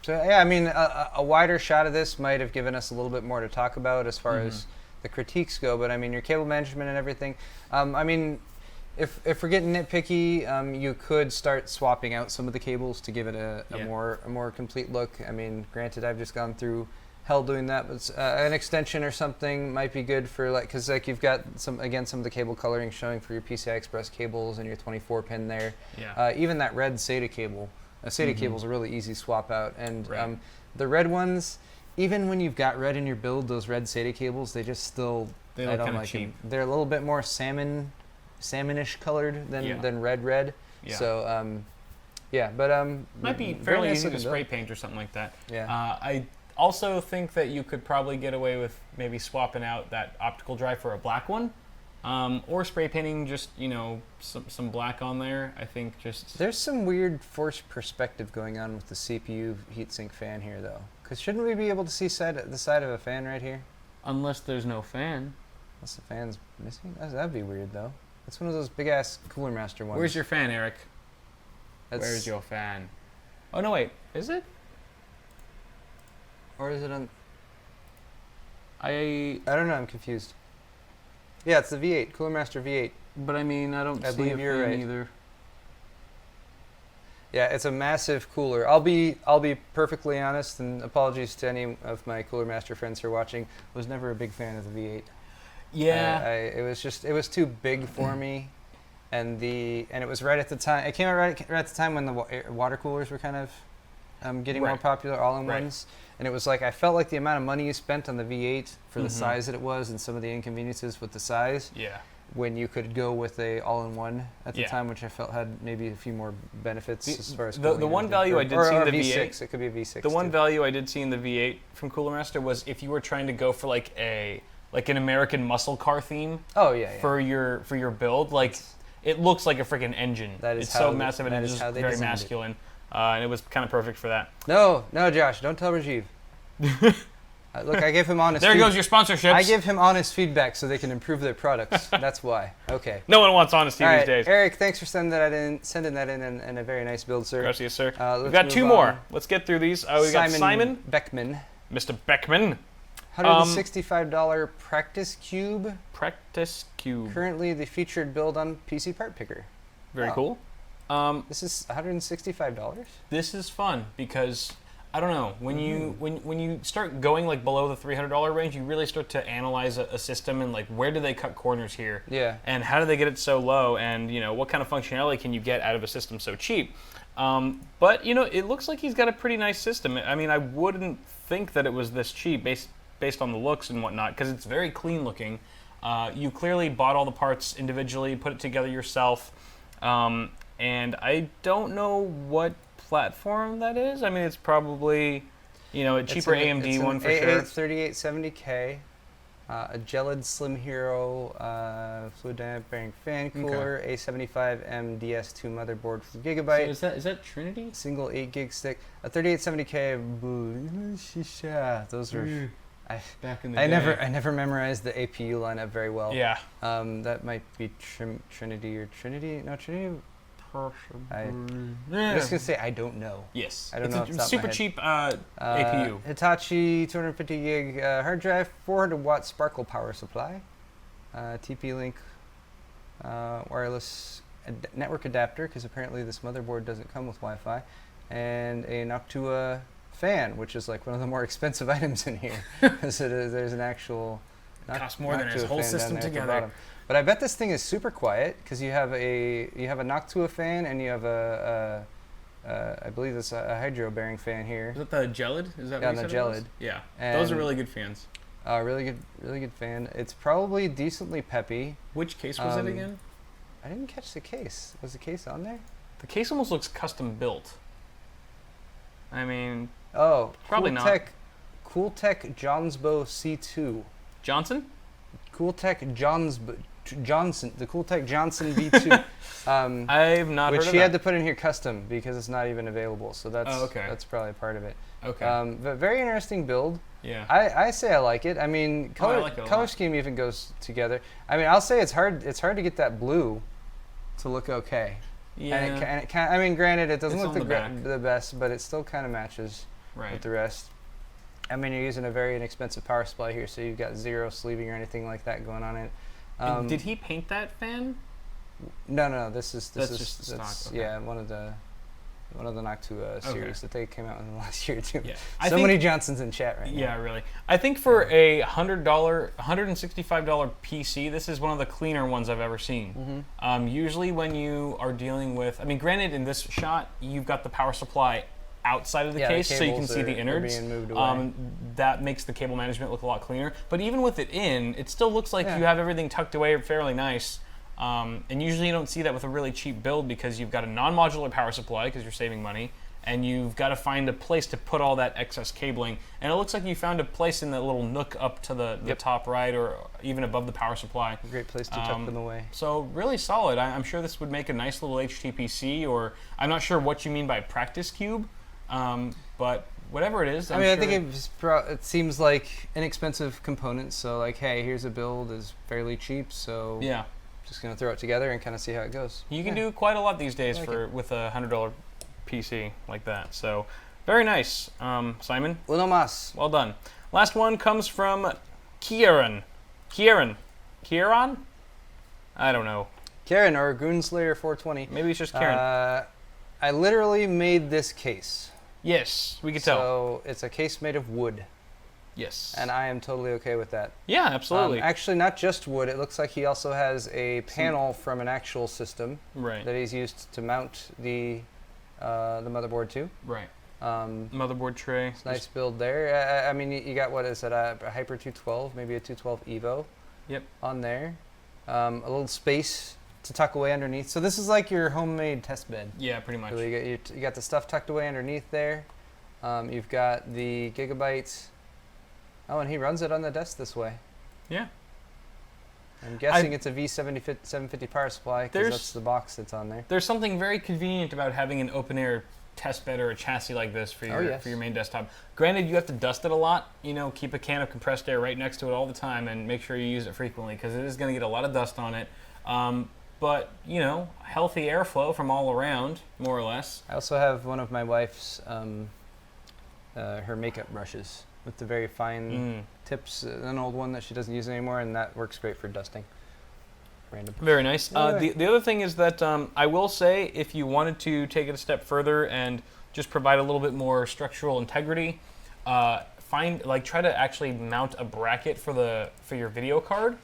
Speaker 3: So yeah, I mean a wider shot of this might have given us a little bit more to talk about as far as the critiques go. But I mean your cable management and everything. I mean, if we're getting nitpicky, you could start swapping out some of the cables to give it a
Speaker 2: Yeah.
Speaker 3: more complete look. I mean, granted, I've just gone through hell doing that, but an extension or something might be good for because you've got some of the cable coloring showing for your PCI Express cables and your 24 pin there.
Speaker 2: Yeah.
Speaker 3: Even that red SATA cable. A SATA
Speaker 2: Mhm.
Speaker 3: cable is a really easy swap out, and
Speaker 2: Right.
Speaker 3: the red ones, even when you've got red in your build, those red SATA cables, they just still
Speaker 2: They
Speaker 3: I
Speaker 2: look
Speaker 3: don't
Speaker 2: kinda
Speaker 3: like
Speaker 2: cheap.
Speaker 3: them. They're a little bit more salmonish colored than
Speaker 2: Yeah.
Speaker 3: red.
Speaker 2: Yeah.
Speaker 3: So yeah, but
Speaker 2: Might be
Speaker 3: very
Speaker 2: fairly
Speaker 3: nice
Speaker 2: easy to
Speaker 3: looking
Speaker 2: spray
Speaker 3: build.
Speaker 2: paint or something like that.
Speaker 3: Yeah.
Speaker 2: I also think that you could probably get away with maybe swapping out that optical drive for a black one, or spray painting just some black on there. I think just
Speaker 3: There's some weird forced perspective going on with the CPU heatsink fan here, though. Because shouldn't we be able to see the side of a fan right here?
Speaker 2: unless there's no fan.
Speaker 3: Unless the fan's missing? That'd be weird, though. It's one of those big-ass Cooler Master ones.
Speaker 2: Where's your fan, Eric?
Speaker 3: That's-
Speaker 2: Where's your fan? Oh no, wait, is it?
Speaker 3: Or is it on...
Speaker 2: I
Speaker 3: I don't know, I'm confused. Yeah, it's the V8, Cooler Master V8.
Speaker 2: but I mean I don't
Speaker 3: I
Speaker 2: see
Speaker 3: believe
Speaker 2: a
Speaker 3: you're
Speaker 2: fan
Speaker 3: right.
Speaker 2: either.
Speaker 3: Yeah, it's a massive cooler. I'll be perfectly honest, and apologies to any of my Cooler Master friends who are watching. Was never a big fan of the V8.
Speaker 2: Yeah.
Speaker 3: It was too big for me, and it was right at the time. It came out right at the time when the water coolers were kind of getting more
Speaker 2: Right.
Speaker 3: popular, all-in-ones.
Speaker 2: Right.
Speaker 3: And it was like I felt like the amount of money you spent on the V8 for the
Speaker 2: Mhm.
Speaker 3: size that it was, and some of the inconveniences with the size,
Speaker 2: Yeah.
Speaker 3: when you could go with a all-in-one at the
Speaker 2: Yeah.
Speaker 3: time, which I felt had maybe a few more benefits
Speaker 2: The-
Speaker 3: as far as
Speaker 2: the
Speaker 3: cooling and
Speaker 2: one
Speaker 3: everything.
Speaker 2: value I did see in
Speaker 3: or
Speaker 2: the
Speaker 3: V6.
Speaker 2: V8
Speaker 3: It could be a V6.
Speaker 2: The one
Speaker 3: too.
Speaker 2: value I did see in the V8 from Cooler Master was if you were trying to go for like an American muscle car theme
Speaker 3: Oh yeah, yeah.
Speaker 2: for your build, like it looks like a freaking engine.
Speaker 3: That is
Speaker 2: it's
Speaker 3: how
Speaker 2: so
Speaker 3: they-
Speaker 2: massive and
Speaker 3: that
Speaker 2: it's
Speaker 3: is
Speaker 2: just
Speaker 3: how they
Speaker 2: very
Speaker 3: designed it.
Speaker 2: masculine, and it was kind of perfect for that.
Speaker 3: No, Josh, don't tell Rajiv. Look, I give him honest.
Speaker 2: There goes your sponsorships.
Speaker 3: I give him honest feedback so they can improve their products. That's why. Okay.
Speaker 2: No one wants honesty
Speaker 3: All
Speaker 2: these
Speaker 3: right,
Speaker 2: days.
Speaker 3: Eric, thanks for sending that in, and a very nice build, sir.
Speaker 2: Gracias, sir.
Speaker 3: Let's
Speaker 2: We've got
Speaker 3: move
Speaker 2: 2 more.
Speaker 3: on.
Speaker 2: Let's get through these. We got Simon,
Speaker 3: Beckman,
Speaker 2: Mr. Beckman,
Speaker 3: $165 practice cube.
Speaker 2: Practice Cube.
Speaker 3: Currently the featured build on PC Part Picker.
Speaker 2: Very
Speaker 3: Wow.
Speaker 2: cool.
Speaker 3: This is $165.
Speaker 2: This is fun because I don't know when you start going like below the $300 range, you really start to analyze a system and like where do they cut corners here,
Speaker 3: Yeah.
Speaker 2: and how do they get it so low, and what kind of functionality can you get out of a system so cheap. But it looks like he's got a pretty nice system. I mean, I wouldn't think that it was this cheap based on the looks and whatnot, because it's very clean looking. You clearly bought all the parts individually, put it together yourself, and I don't know what platform that is. I mean, it's probably a cheaper AMD one for sure.
Speaker 3: It's an A8 3870K, a Gelid Slim Hero fluid bearing fan cooler, A75M DS2 motherboard for Gigabyte.
Speaker 2: So is that Trinity?
Speaker 3: Single 8 gig stick, a 3870K. Those are.
Speaker 2: Back in the
Speaker 3: I
Speaker 2: day.
Speaker 3: never memorized the APU lineup very well.
Speaker 2: Yeah.
Speaker 3: That might be Trinity or Trinity. No, Trinity. I'm just gonna say I don't know.
Speaker 2: Yes.
Speaker 3: I don't know off the
Speaker 2: It's
Speaker 3: top of my
Speaker 2: super
Speaker 3: head.
Speaker 2: cheap APU.
Speaker 3: Hitachi 250 gig hard drive, 400 watt Sparkle power supply, TP-Link wireless network adapter, because apparently this motherboard doesn't come with Wi-Fi, and a Noctua fan, which is like one of the more expensive items in here. So there's an actual
Speaker 2: Costs more than his
Speaker 3: Noctua
Speaker 2: whole
Speaker 3: fan down
Speaker 2: system
Speaker 3: there at the
Speaker 2: together.
Speaker 3: bottom. But I bet this thing is super quiet because you have a Noctua fan and you have I believe it's a hydro bearing fan here.
Speaker 2: Is that the Gelid? Is that
Speaker 3: Yeah,
Speaker 2: what you
Speaker 3: the
Speaker 2: said it was?
Speaker 3: Gelid.
Speaker 2: Yeah.
Speaker 3: And
Speaker 2: Those are really good fans.
Speaker 3: Really good fan. It's probably decently peppy.
Speaker 2: Which case was it
Speaker 3: Um,
Speaker 2: again?
Speaker 3: I didn't catch the case. Was the case on there?
Speaker 2: The case almost looks custom built. I mean,
Speaker 3: Oh,
Speaker 2: Probably not.
Speaker 3: Cooltech Johnsbow C2.
Speaker 2: Johnson?
Speaker 3: Cooltech Johnson, the Cooltech Johnson V2.
Speaker 2: I've not
Speaker 3: Which
Speaker 2: heard of
Speaker 3: he
Speaker 2: that.
Speaker 3: had to put in here custom because it's not even available. So that's that's probably part of it.
Speaker 2: Okay.
Speaker 3: But very interesting build.
Speaker 2: yeah.
Speaker 3: I say I like it. I mean,
Speaker 2: Oh, I
Speaker 3: color
Speaker 2: like it a
Speaker 3: color
Speaker 2: lot.
Speaker 3: scheme even goes together. I mean, I'll say it's hard to get that blue to look okay.
Speaker 2: yeah.
Speaker 3: And it I mean, granted, it doesn't
Speaker 2: It's
Speaker 3: look
Speaker 2: on the back.
Speaker 3: the best, but it still kind of matches
Speaker 2: right.
Speaker 3: with the rest. I mean, you're using a very inexpensive power supply here, so you've got zero sleeving or anything like that going on it.
Speaker 2: And did he paint that fan?
Speaker 3: No. This is
Speaker 2: That's just the stock, okay.
Speaker 3: yeah, one of the Noctua series that they came out in the last year or two.
Speaker 2: Yeah.
Speaker 3: So many Johnsons in chat right now.
Speaker 2: Yeah, really. I think for a $165 PC, this is one of the cleaner ones I've ever seen. Usually when you are dealing with, I mean, granted, in this shot, you've got the power supply outside of the
Speaker 3: Yeah,
Speaker 2: case, so you can
Speaker 3: cables
Speaker 2: see the
Speaker 3: are
Speaker 2: innards.
Speaker 3: being moved away.
Speaker 2: That makes the cable management look a lot cleaner. But even with it in, it still looks like
Speaker 3: Yeah.
Speaker 2: you have everything tucked away fairly nice. And usually you don't see that with a really cheap build because you've got a non-modular power supply because you're saving money, and you've got to find a place to put all that excess cabling. And it looks like you found a place in that little nook up to the top right or even above the power supply.
Speaker 3: A great place to tuck them away.
Speaker 2: So really solid. I'm sure this would make a nice little HTPC, or I'm not sure what you mean by practice cube, but whatever it is.
Speaker 3: I mean, I think it seems like inexpensive components. So like, hey, here's a build is fairly cheap. So
Speaker 2: yeah,
Speaker 3: just gonna throw it together and kind of see how it goes.
Speaker 2: you can do quite a lot these days with a $100 PC like that. So very nice, Simon.
Speaker 3: Uno más.
Speaker 2: Well done. Last one comes from Kieran. Kieran? I don't know.
Speaker 3: Karen or Goonslayer 420.
Speaker 2: Maybe it's just Kieran.
Speaker 3: I literally made this case.
Speaker 2: Yes, we could tell.
Speaker 3: So it's a case made of wood,
Speaker 2: Yes.
Speaker 3: and I am totally okay with that.
Speaker 2: Yeah, absolutely.
Speaker 3: Actually, not just wood. It looks like he also has a panel from an actual system
Speaker 2: right.
Speaker 3: that he's used to mount the motherboard to.
Speaker 2: Right.
Speaker 3: Motherboard
Speaker 2: tray.
Speaker 3: Nice build there. I mean, you got what is it? A Hyper 212, maybe a 212 Evo.
Speaker 2: Yep.
Speaker 3: On there, a little space to tuck away underneath. So this is like your homemade test bed.
Speaker 2: Yeah, pretty much.
Speaker 3: Really, you got the stuff tucked away underneath there. You've got the Gigabyte. Oh, and he runs it on the desk this way.
Speaker 2: Yeah.
Speaker 3: I'm guessing it's a V750 power supply because that's the box that's on there.
Speaker 2: There's something very convenient about having an open air test bed or a chassis like this for your
Speaker 3: yes.
Speaker 2: for your main desktop. Granted, you have to dust it a lot. You know, keep a can of compressed air right next to it all the time, and make sure you use it frequently because it is going to get a lot of dust on it. But you know, healthy airflow from all around, more or less.
Speaker 3: I also have one of my wife's her makeup brushes with the very fine tips, an old one that she doesn't use anymore, and that works great for dusting. Random.
Speaker 2: Very nice.
Speaker 3: Anyway.
Speaker 2: The other thing is that I will say, if you wanted to take it a step further and just provide a little bit more structural integrity, try to actually mount a bracket for your video card.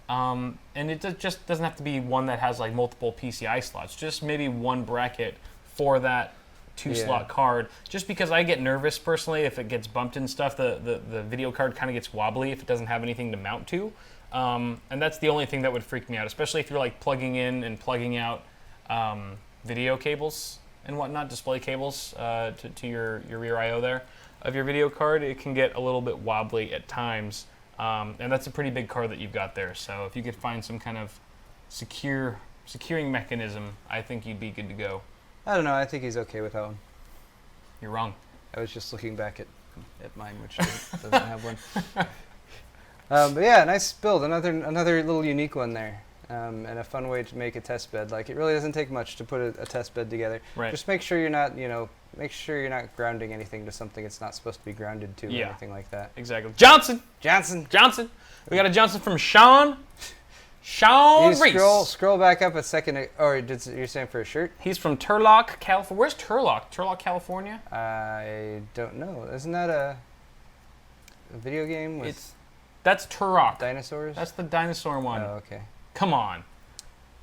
Speaker 2: And it just doesn't have to be one that has like multiple PCI slots. Just maybe one bracket for that 2-slot card. Just because I get nervous personally if it gets bumped and stuff. The video card kind of gets wobbly if it doesn't have anything to mount to. And that's the only thing that would freak me out, especially if you're like plugging in and plugging out video cables and whatnot, display cables to your rear I/O there of your video card. It can get a little bit wobbly at times. And that's a pretty big card that you've got there. So if you could find some kind of securing mechanism, I think you'd be good to go.
Speaker 3: I don't know. I think he's okay with that one.
Speaker 2: You're wrong.
Speaker 3: I was just looking back at mine, which doesn't have one. But yeah, nice build. Another little unique one there, and a fun way to make a test bed. Like, it really doesn't take much to put a test bed together.
Speaker 2: Right.
Speaker 3: Just make sure you're not, make sure you're not grounding anything to something it's not supposed to be grounded to, or anything like that.
Speaker 2: Exactly. Johnson. We got a Johnson from Sean
Speaker 3: You
Speaker 2: Reese.
Speaker 3: scroll back up a second, or you're saying for a shirt?
Speaker 2: He's from Turlock, California. Where's Turlock? Turlock, California?
Speaker 3: I don't know. Isn't that a video game with
Speaker 2: That's Turok.
Speaker 3: dinosaurs?
Speaker 2: That's the dinosaur one.
Speaker 3: Oh, okay.
Speaker 2: Come on.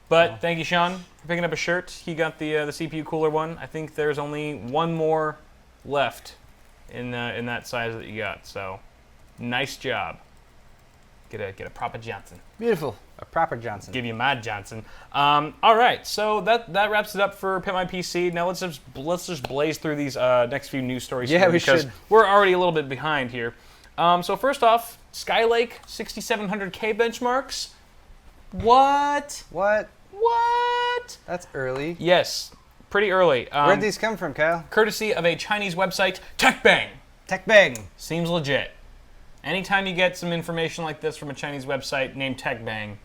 Speaker 2: But thank you, Sean, for picking up a shirt. He got the CPU cooler one. I think there's only one more left in that size that you got. So, nice job. Get a proper Johnson.
Speaker 3: Beautiful. A proper Johnson.
Speaker 2: Give you my Johnson. All right, so that wraps it up for Pimp My PC. Now let's just blaze through these next few news stories.
Speaker 3: Yeah,
Speaker 2: here
Speaker 3: we
Speaker 2: because
Speaker 3: should.
Speaker 2: we're already a little bit behind here. So first off, Skylake 6700K benchmarks. What?
Speaker 3: What? That's early.
Speaker 2: Yes, pretty early.
Speaker 3: Where'd these come from, Kyle?
Speaker 2: Courtesy of a Chinese website, TechBang.
Speaker 3: TechBang.
Speaker 2: Seems legit. Anytime you get some information like this from a Chinese website named TechBang,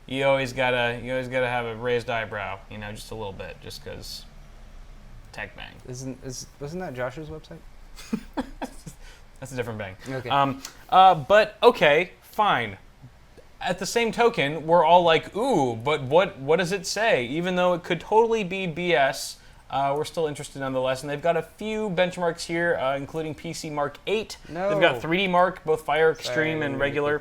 Speaker 2: you always gotta have a raised eyebrow, just a little bit, just because TechBang.
Speaker 3: Wasn't that Josh's website?
Speaker 2: That's a different bang.
Speaker 3: Okay.
Speaker 2: But okay, fine. At the same token, we're all like, ooh, but what does it say? Even though it could totally be BS, we're still interested nonetheless. And they've got a few benchmarks here, including PC Mark 8.
Speaker 3: No.
Speaker 2: They've got 3D Mark, both Fire Extreme and regular.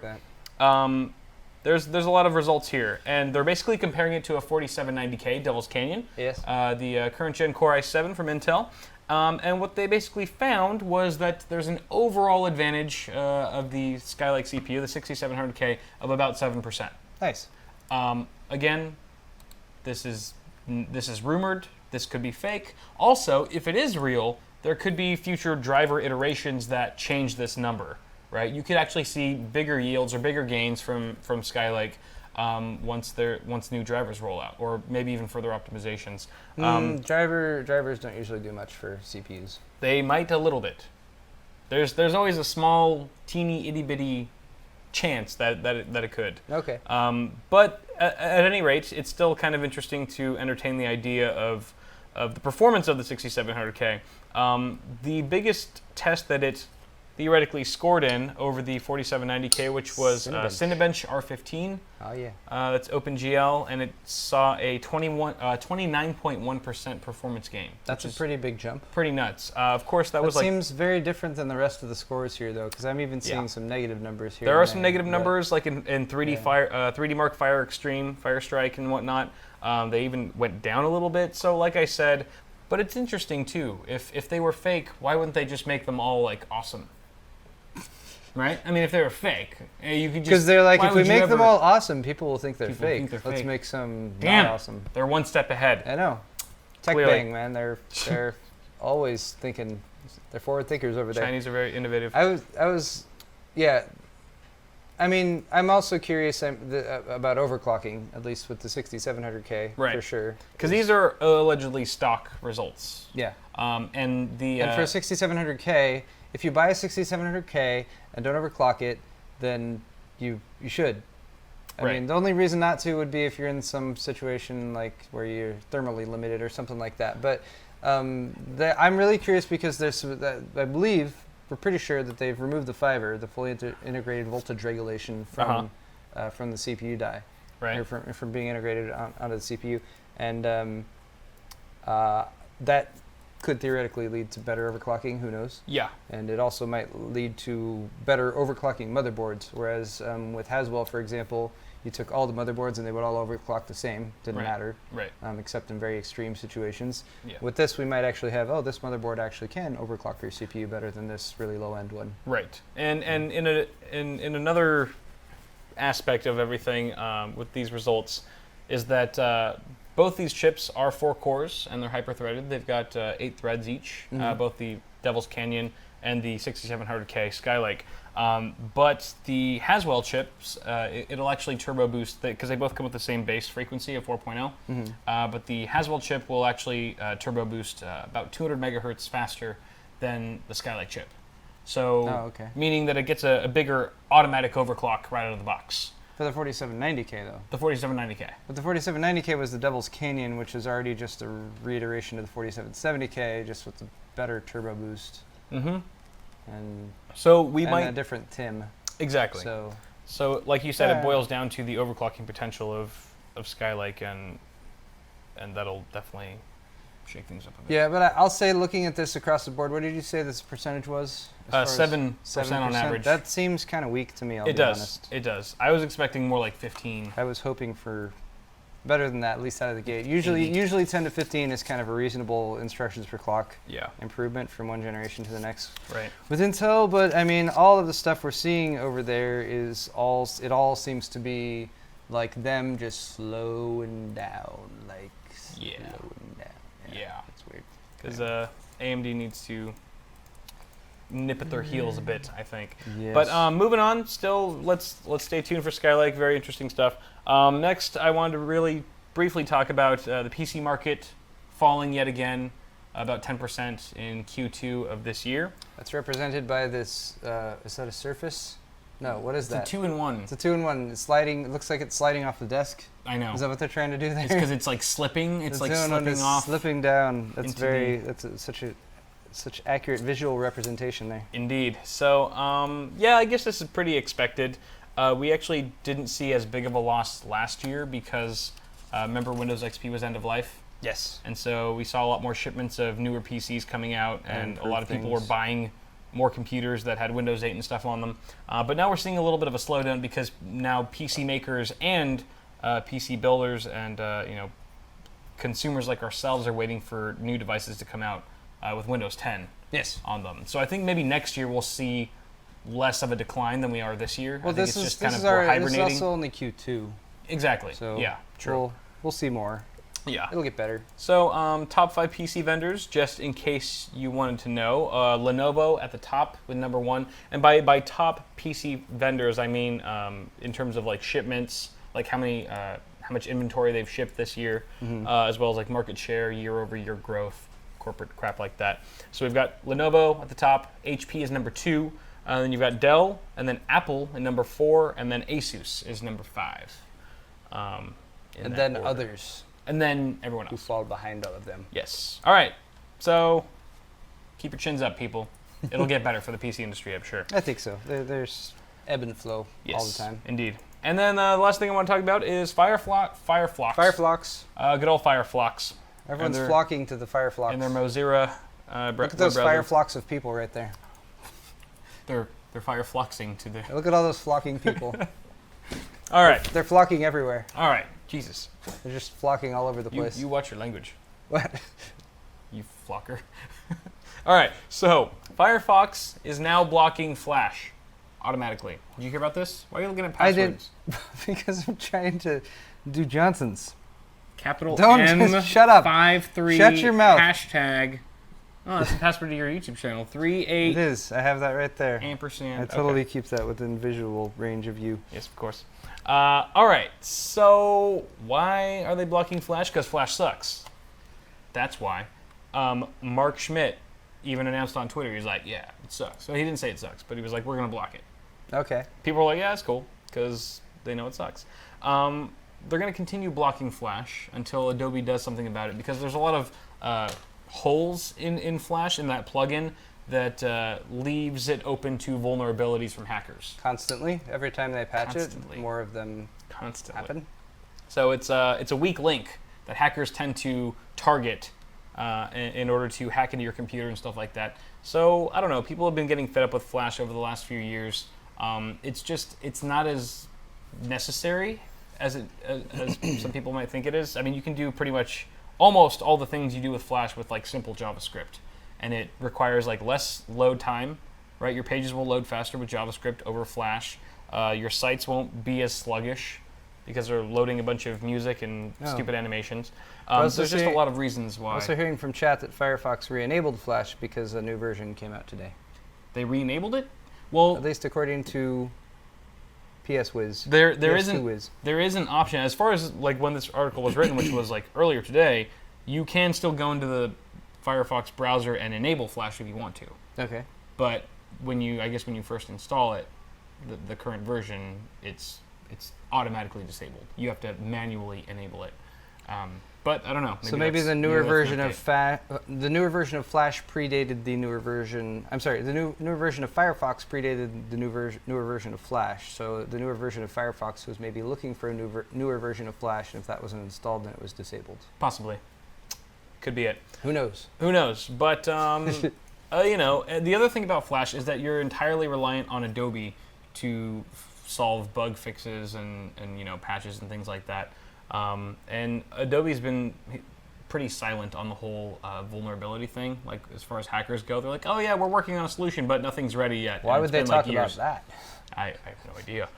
Speaker 2: There's a lot of results here, and they're basically comparing it to a 4790K Devil's Canyon.
Speaker 3: Yes.
Speaker 2: The current gen Core i7 from Intel. And what they basically found was that there's an overall advantage of the Skylake CPU, the 6700K, of about 7%.
Speaker 3: Nice.
Speaker 2: Again, this is rumored. This could be fake. Also, if it is real, there could be future driver iterations that change this number. Right? You could actually see bigger yields or bigger gains from Skylake once new drivers roll out, or maybe even further optimizations.
Speaker 3: Drivers don't usually do much for CPUs.
Speaker 2: They might a little bit. There's always a small, teeny, itty bitty chance that it could.
Speaker 3: Okay.
Speaker 2: But at any rate, it's still kind of interesting to entertain the idea of the performance of the 6700K. The biggest test that it theoretically scored in over the 4790K, which was Cinebench R15.
Speaker 3: Oh, yeah.
Speaker 2: That's OpenGL, and it saw a 29.1% performance gain.
Speaker 3: That's a pretty big jump.
Speaker 2: Pretty nuts. Of course, that was like...
Speaker 3: seems very different than the rest of the scores here, though, because I'm even seeing some negative numbers here.
Speaker 2: There are some negative numbers, like in 3D Fire, 3D Mark Fire Extreme, Fire Strike, and whatnot. They even went down a little bit. So, like I said, but it's interesting too. If they were fake, why wouldn't they just make them all like awesome? Right? I mean, if they were fake, you could just...
Speaker 3: Because they're like, if we make them all awesome, people will think they're
Speaker 2: People
Speaker 3: fake.
Speaker 2: think they're
Speaker 3: Let's
Speaker 2: fake.
Speaker 3: make some
Speaker 2: Damn,
Speaker 3: not awesome.
Speaker 2: They're one step ahead.
Speaker 3: I know.
Speaker 2: Clearly.
Speaker 3: TechBang, man. They're always thinking. They're forward thinkers over there.
Speaker 2: Chinese are very innovative.
Speaker 3: I was, yeah. I mean, I'm also curious about overclocking, at least with the 6700K,
Speaker 2: Right.
Speaker 3: for sure.
Speaker 2: Because these are allegedly stock results.
Speaker 3: Yeah.
Speaker 2: And the
Speaker 3: And for a 6700K, if you buy a 6700K and don't overclock it, then you should. I
Speaker 2: Right.
Speaker 3: mean, the only reason not to would be if you're in some situation like where you're thermally limited or something like that. But I'm really curious because I believe, we're pretty sure that they've removed the fiber, the fully integrated voltage regulation from the CPU die,
Speaker 2: right.
Speaker 3: or from being integrated onto the CPU, and that could theoretically lead to better overclocking. Who knows?
Speaker 2: Yeah.
Speaker 3: And it also might lead to better overclocking motherboards. Whereas with Haswell, for example, you took all the motherboards and they would all overclock the same. Didn't
Speaker 2: Right.
Speaker 3: matter,
Speaker 2: Right.
Speaker 3: except in very extreme situations.
Speaker 2: Yeah.
Speaker 3: With this, we might actually have, this motherboard actually can overclock your CPU better than this really low-end one.
Speaker 2: Right. And in another aspect of everything with these results is that both these chips are 4 cores and they're hyper-threaded. They've got 8 threads each, both the Devil's Canyon and the 6700K Skylake. But the Haswell chips, it'll actually turbo boost, because they both come with the same base frequency of 4.0. But the Haswell chip will actually turbo boost about 200 megahertz faster than the Skylake chip. So, meaning that it gets a bigger automatic overclock right out of the box.
Speaker 3: For the 4790K, though.
Speaker 2: The 4790K.
Speaker 3: But the 4790K was the Devil's Canyon, which is already just a reiteration of the 4770K, just with the better turbo boost.
Speaker 2: Mm-hmm.
Speaker 3: And
Speaker 2: So we
Speaker 3: and
Speaker 2: might
Speaker 3: a different TIM.
Speaker 2: exactly. So like you said, it boils down to the overclocking potential of Skylake, and that'll definitely shake things up a bit.
Speaker 3: Yeah, but I'll say, looking at this across the board, what did you say this percentage was?
Speaker 2: 7% on average.
Speaker 3: That seems kind of weak to me, I'll be
Speaker 2: does.
Speaker 3: honest.
Speaker 2: It does. I was expecting more like 15.
Speaker 3: I was hoping for better than that, at least out of the gate. Usually 10 to 15 is kind of a reasonable instructions per clock
Speaker 2: Yeah.
Speaker 3: improvement from one generation to the next
Speaker 2: Right.
Speaker 3: with Intel. But I mean, all of the stuff we're seeing over there it all seems to be like them just slowing down, like
Speaker 2: Yeah.
Speaker 3: slowing down.
Speaker 2: Yeah.
Speaker 3: That's weird.
Speaker 2: Because AMD needs to nip at their heels a bit, I think.
Speaker 3: Yes.
Speaker 2: But moving on, still, let's stay tuned for Skylake. Very interesting stuff. Next, I wanted to really briefly talk about the PC market falling yet again, about 10% in Q2 of this year.
Speaker 3: That's represented by this. Is that a Surface? No. What is that?
Speaker 2: It's a 2-in-1.
Speaker 3: It's a 2-in-1. It's sliding. It looks like it's sliding off the desk.
Speaker 2: I know.
Speaker 3: Is that what they're trying to do there?
Speaker 2: It's because it's like slipping. It's
Speaker 3: The
Speaker 2: like
Speaker 3: 2-in-1
Speaker 2: slipping
Speaker 3: is
Speaker 2: off.
Speaker 3: slipping down. That's
Speaker 2: into
Speaker 3: very. That's such accurate visual representation there.
Speaker 2: Indeed. So, yeah, I guess this is pretty expected. We actually didn't see as big of a loss last year because, remember, Windows XP was end of life?
Speaker 3: Yes.
Speaker 2: And so we saw a lot more shipments of newer PCs coming out, and a lot of people were
Speaker 3: things.
Speaker 2: buying more computers that had Windows 8 and stuff on them. But now we're seeing a little bit of a slowdown because now PC makers and PC builders and consumers like ourselves are waiting for new devices to come out with Windows 10
Speaker 3: Yes.
Speaker 2: on them. So I think maybe next year we'll see less of a decline than we are this year.
Speaker 3: Well,
Speaker 2: I think
Speaker 3: this
Speaker 2: it's
Speaker 3: is
Speaker 2: just
Speaker 3: this
Speaker 2: kind
Speaker 3: is
Speaker 2: of we're
Speaker 3: our. This is
Speaker 2: hibernating.
Speaker 3: also only Q2.
Speaker 2: Exactly.
Speaker 3: So
Speaker 2: yeah, true.
Speaker 3: We'll see more.
Speaker 2: Yeah.
Speaker 3: It'll get better.
Speaker 2: So, top 5 PC vendors, just in case you wanted to know. Lenovo at the top with number 1. And by top PC vendors, I mean in terms of like shipments, like how much inventory they've shipped this year, as well as like market share, year-over-year growth, corporate crap like that. So we've got Lenovo at the top. HP is number 2. Then you've got Dell, and then Apple in number 4, and then Asus is number 5.
Speaker 3: And then others
Speaker 2: And then everyone
Speaker 3: who
Speaker 2: else.
Speaker 3: fall behind all of them.
Speaker 2: Yes. All right. So keep your chins up, people. It'll get better for the PC industry, I'm sure.
Speaker 3: I think so. There's ebb and flow all the
Speaker 2: Yes,
Speaker 3: time.
Speaker 2: Indeed. And then the last thing I want to talk about is Fireflox.
Speaker 3: Fireflux.
Speaker 2: Good old Fireflox.
Speaker 3: Everyone's
Speaker 2: their-
Speaker 3: flocking to the Fireflux.
Speaker 2: And their Mozilla.
Speaker 3: Look at those Fireflux of people right there.
Speaker 2: They're Firefloxing to the.
Speaker 3: Look at all those flocking people.
Speaker 2: All right.
Speaker 3: They're flocking everywhere.
Speaker 2: All right. Jesus.
Speaker 3: They're just flocking all over the
Speaker 2: You,
Speaker 3: place.
Speaker 2: you watch your language,
Speaker 3: What?
Speaker 2: you flocker. All right. So Firefox is now blocking Flash automatically. Did you hear about this? Why are you looking at
Speaker 3: I did.
Speaker 2: passwords?
Speaker 3: Because I'm trying to do Johnson's.
Speaker 2: Capital
Speaker 3: Don't
Speaker 2: M
Speaker 3: just shut up.
Speaker 2: 53
Speaker 3: Shut your mouth.
Speaker 2: hashtag. Oh, that's the password to your YouTube channel. 38
Speaker 3: It is. I have that right there.
Speaker 2: ampersand.
Speaker 3: I totally
Speaker 2: Okay.
Speaker 3: keep that within visual range of you.
Speaker 2: Yes, of course. All right. So why are they blocking Flash? Because Flash sucks. That's why. Mark Schmidt even announced on Twitter, he's like, yeah, it sucks. So he didn't say it sucks, but he was like, we're going to block it.
Speaker 3: Okay.
Speaker 2: People are like, yeah, it's cool, because they know it sucks. They're going to continue blocking Flash until Adobe does something about it, because there's a lot of holes in Flash in that plugin that leaves it open to vulnerabilities from hackers.
Speaker 3: Constantly, every time they patch
Speaker 2: Constantly.
Speaker 3: it, more of them
Speaker 2: Constantly.
Speaker 3: happen.
Speaker 2: So it's a weak link that hackers tend to target in order to hack into your computer and stuff like that. So I don't know. People have been getting fed up with Flash over the last few years. It's not as necessary as some people might think it is. I mean, you can do pretty much almost all the things you do with Flash with like simple JavaScript, and it requires like less load time, right? Your pages will load faster with JavaScript over Flash. Your sites won't be as sluggish because they're loading a bunch of music and stupid animations. There's just a lot of reasons why.
Speaker 3: Also hearing from chat that Firefox re-enabled Flash because a new version came out today.
Speaker 2: They re-enabled it? Well,
Speaker 3: At least according to PSWiz.
Speaker 2: there
Speaker 3: PS2Wiz.
Speaker 2: is an option as far as like when this article was written, which was like earlier today. You can still go into the Firefox browser and enable Flash if you want to.
Speaker 3: Okay.
Speaker 2: But when you first install it, the current version, it's automatically disabled. You have to manually enable it. But I don't know.
Speaker 3: So maybe the newer
Speaker 2: that's
Speaker 3: version
Speaker 2: not
Speaker 3: of the newer version of Flash predated the newer version. I'm sorry, the newer version of Firefox predated the newer version of Flash. So the newer version of Firefox was maybe looking for a newer version of Flash, and if that wasn't installed, then it was disabled.
Speaker 2: possibly. Could be it.
Speaker 3: Who knows?
Speaker 2: Who knows? But the other thing about Flash is that you're entirely reliant on Adobe to solve bug fixes and patches and things like that. And Adobe's been pretty silent on the whole vulnerability thing. Like as far as hackers go, they're like, "Oh yeah, we're working on a solution, but nothing's ready yet."
Speaker 3: Why
Speaker 2: And
Speaker 3: would
Speaker 2: it's
Speaker 3: they
Speaker 2: been,
Speaker 3: talk
Speaker 2: like,
Speaker 3: about
Speaker 2: years.
Speaker 3: that?
Speaker 2: I have no idea.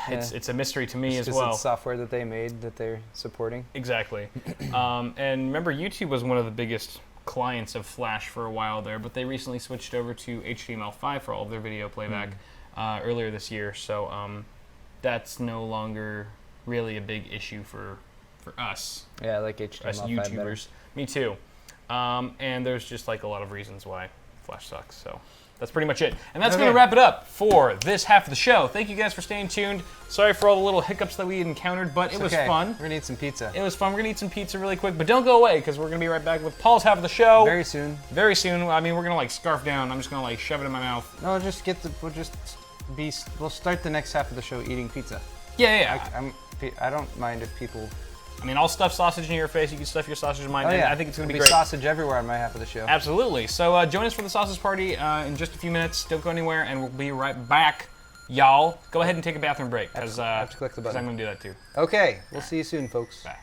Speaker 3: Yeah.
Speaker 2: It's a mystery to me as
Speaker 3: Because
Speaker 2: well.
Speaker 3: it's software that they made that they're supporting.
Speaker 2: Exactly. And remember, YouTube was one of the biggest clients of Flash for a while there, but they recently switched over to HTML5 for all of their video playback earlier this year. So that's no longer really a big issue for us,
Speaker 3: Yeah, I like HTML5
Speaker 2: us
Speaker 3: better.
Speaker 2: YouTubers. Me too. And there's just like a lot of reasons why Flash sucks. So that's pretty much it. And that's going
Speaker 3: Okay.
Speaker 2: to wrap it up for this half of the show. Thank you guys for staying tuned. Sorry for all the little hiccups that we encountered, but it was
Speaker 3: Okay,
Speaker 2: fun.
Speaker 3: We're gonna eat some pizza.
Speaker 2: It was fun. We're going to eat some pizza really quick, but don't go away because we're going to be right back with Paul's half of the show.
Speaker 3: Very soon.
Speaker 2: Very soon. I mean, we're going to like scarf down. I'm just going to like shove it in my mouth.
Speaker 3: No, we'll start the next half of the show eating pizza.
Speaker 2: Yeah.
Speaker 3: I don't mind if people.
Speaker 2: I mean, I'll stuff sausage in your face. You can stuff your sausage in mine.
Speaker 3: Oh
Speaker 2: and
Speaker 3: yeah,
Speaker 2: I think it's going to be
Speaker 3: There'll
Speaker 2: great.
Speaker 3: sausage everywhere on my half of the show.
Speaker 2: Absolutely. So join us for the sausage party in just a few minutes. Don't go anywhere, and we'll be right back. Y'all, go ahead and take a bathroom break because
Speaker 3: I have to click the button.
Speaker 2: I'm going to do that too.
Speaker 3: Okay, we'll see you soon, folks.
Speaker 2: Bye.